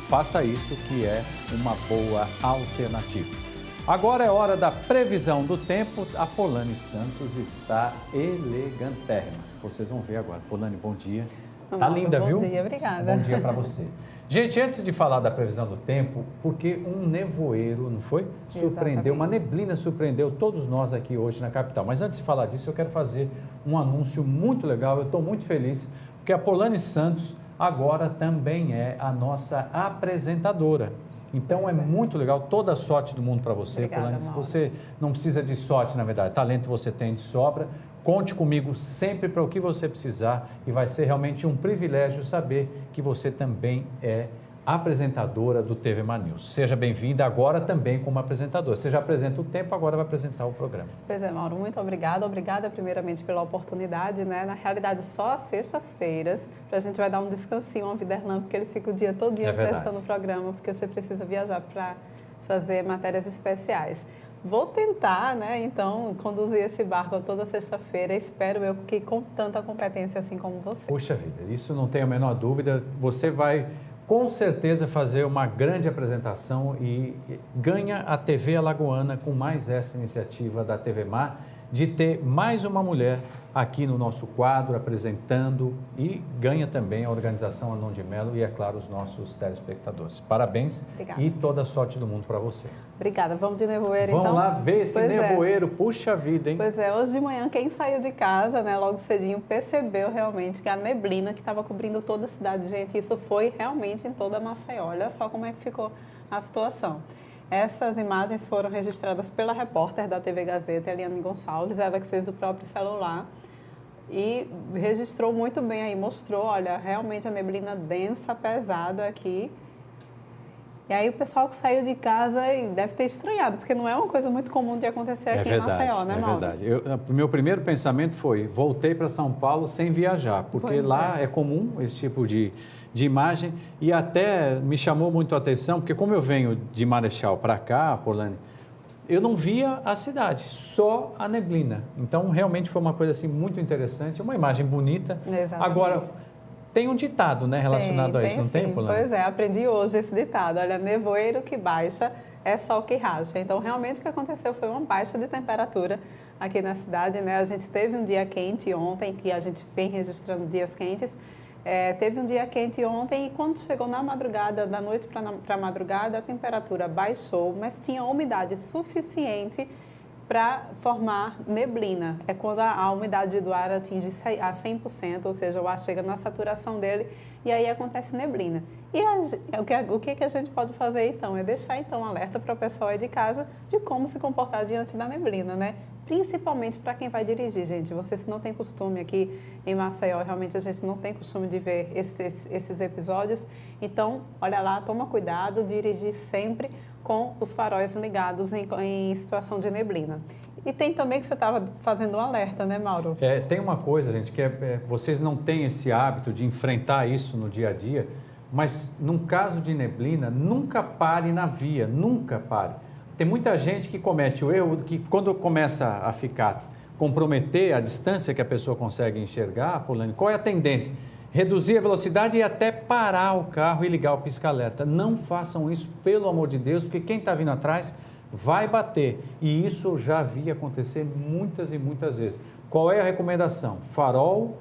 faça isso que é uma boa alternativa. Agora é hora da previsão do tempo. A Polani Santos está elegantérrima. Vocês vão ver agora. Polani, bom dia. Tá linda, viu? Bom dia, obrigada. Bom dia para você. Gente, antes de falar da previsão do tempo, porque um nevoeiro, não foi? Surpreendeu, uma neblina surpreendeu todos nós aqui hoje na capital. Mas antes de falar disso, eu quero fazer um anúncio muito legal. Eu estou muito feliz, porque a Polani Santos agora também é a nossa apresentadora. Então é muito legal, toda a sorte do mundo para você, Polani. Se você não precisa de sorte, na verdade, talento você tem de sobra. Conte comigo sempre para o que você precisar e vai ser realmente um privilégio saber que você também é apresentadora do TV Manaus. Seja bem-vinda agora também como apresentadora. Você já apresenta o tempo, agora vai apresentar o programa. Pois é, Mauro, muito obrigada. Obrigada primeiramente pela oportunidade, né? Na realidade, só às sextas-feiras, a gente vai dar um descansinho ao Viderlan, porque ele fica o dia todo dia prestando o programa, porque você precisa viajar para fazer matérias especiais. Vou tentar, né, então, conduzir esse barco toda sexta-feira. Espero eu que com tanta competência assim como você. Puxa vida, isso não tenho a menor dúvida. Você vai com certeza fazer uma grande apresentação e ganha a TV Alagoana com mais essa iniciativa da TV Mar de ter mais uma mulher aqui no nosso quadro apresentando e ganha também a organização Anon de Mello e, é claro, os nossos telespectadores. Parabéns. Obrigada. E toda a sorte do mundo para você. Obrigada. Vamos de nevoeiro, então? Vamos lá ver esse nevoeiro. Puxa vida, hein? Pois é, hoje de manhã quem saiu de casa, né, logo cedinho, percebeu realmente que a neblina que estava cobrindo toda a cidade, gente, isso foi realmente em toda a Maceió. Olha só como é que ficou a situação. Essas imagens foram registradas pela repórter da TV Gazeta, Eliane Gonçalves, ela que fez do próprio celular e registrou muito bem aí, mostrou, olha, realmente a neblina densa, pesada aqui. E aí o pessoal que saiu de casa deve ter estranhado, porque não é uma coisa muito comum de acontecer aqui em Maceió, né, Mauro? É verdade. O meu primeiro pensamento foi, voltei para São Paulo sem viajar, porque lá é comum esse tipo de imagem e até me chamou muito a atenção, porque como eu venho de Marechal para cá, Polani, eu não via a cidade, só a neblina. Então, realmente foi uma coisa assim muito interessante, uma imagem bonita. Exatamente. Agora, Tem um ditado, né, relacionado a isso, não tem, Polani? Pois é, aprendi hoje esse ditado. Olha, nevoeiro que baixa é sol que racha. Então, realmente o que aconteceu foi uma baixa de temperatura aqui na cidade, né? A gente teve um dia quente ontem, que a gente vem registrando dias quentes. Teve um dia quente ontem e quando chegou na madrugada, da noite para a madrugada, a temperatura baixou, mas tinha umidade suficiente para formar neblina. É quando a umidade do ar atinge a 100%, ou seja, o ar chega na saturação dele e aí acontece neblina. E o que a gente pode fazer então? É deixar então alerta para o pessoal aí de casa de como se comportar diante da neblina, né? Principalmente para quem vai dirigir, gente. Você se não tem costume aqui em Maceió, realmente a gente não tem costume de ver esses episódios. Então, olha lá, toma cuidado, dirigir sempre com os faróis ligados em situação de neblina. E tem também que você estava fazendo um alerta, né, Mauro? Tem uma coisa, gente, que vocês não têm esse hábito de enfrentar isso no dia a dia, mas num caso de neblina, nunca pare na via, nunca pare. Tem muita gente que comete o erro que quando começa a comprometer a distância que a pessoa consegue enxergar, Polani, qual é a tendência? Reduzir a velocidade e até parar o carro e ligar o pisca-alerta. Não façam isso, pelo amor de Deus, porque quem está vindo atrás vai bater. E isso eu já vi acontecer muitas e muitas vezes. Qual é a recomendação? Farol,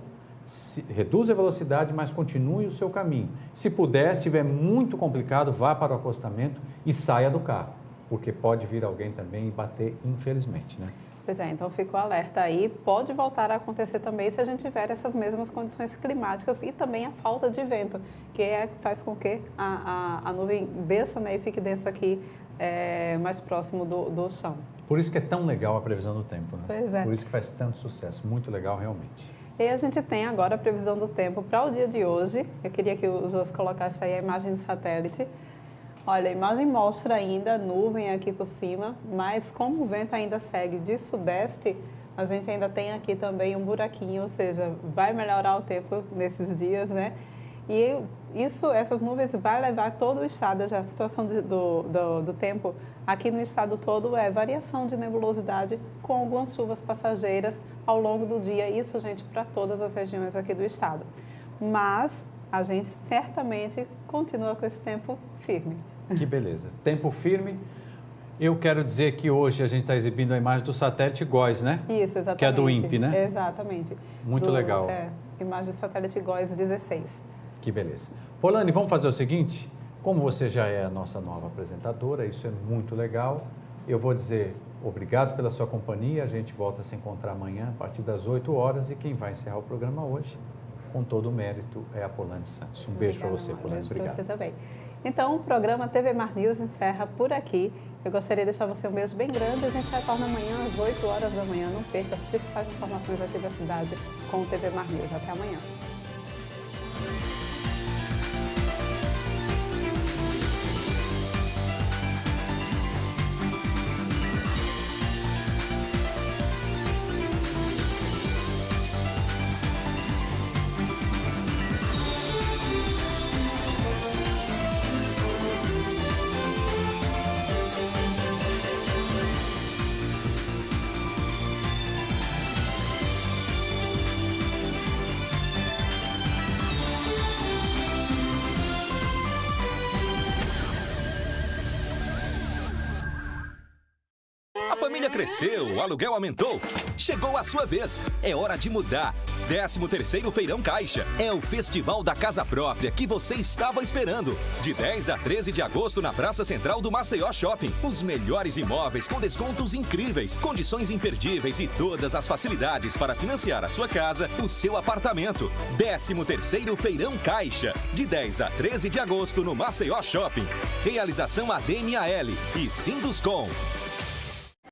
reduza a velocidade, mas continue o seu caminho. Se puder, se estiver muito complicado, vá para o acostamento e saia do carro, porque pode vir alguém também e bater, infelizmente, né? Pois é, então fica o alerta aí. Pode voltar a acontecer também se a gente tiver essas mesmas condições climáticas e também a falta de vento, que faz com que a nuvem desça, né, e fique densa aqui mais próximo do chão. Por isso que é tão legal a previsão do tempo, né? Pois é. Por isso que faz tanto sucesso. Muito legal, realmente. E a gente tem agora a previsão do tempo para o dia de hoje. Eu queria que o José colocasse aí a imagem de satélite. Olha, a imagem mostra ainda nuvem aqui por cima, mas como o vento ainda segue de sudeste, a gente ainda tem aqui também um buraquinho, ou seja, vai melhorar o tempo nesses dias, né? E essas nuvens vai levar todo o estado, já a situação do tempo aqui no estado todo é variação de nebulosidade com algumas chuvas passageiras ao longo do dia, isso, gente, para todas as regiões aqui do estado. Mas a gente certamente continua com esse tempo firme. Que beleza. Tempo firme. Eu quero dizer que hoje a gente está exibindo a imagem do satélite GOES, né? Isso, exatamente. Que é do INPE, né? Exatamente. Muito legal. Imagem do satélite GOES 16. Que beleza. Polani, vamos fazer o seguinte? Como você já é a nossa nova apresentadora, isso é muito legal. Eu vou dizer obrigado pela sua companhia. A gente volta a se encontrar amanhã a partir das 8 horas e quem vai encerrar o programa hoje, com todo o mérito, é a Polani Santos. Um beijo para você, Polani. Beijo obrigado. Para você também. Então, o programa TV Mar News encerra por aqui. Eu gostaria de deixar você um beijo bem grande. A gente retorna amanhã às 8 horas da manhã. Não perca as principais informações aqui da cidade com o TV Mar News. Até amanhã. A família cresceu, o aluguel aumentou. Chegou a sua vez. É hora de mudar. 13º Feirão Caixa. É o festival da casa própria que você estava esperando. De 10 a 13 de agosto na Praça Central do Maceió Shopping. Os melhores imóveis com descontos incríveis, condições imperdíveis e todas as facilidades para financiar a sua casa, o seu apartamento. 13º Feirão Caixa. De 10 a 13 de agosto no Maceió Shopping. Realização ADMAL e Sinduscom.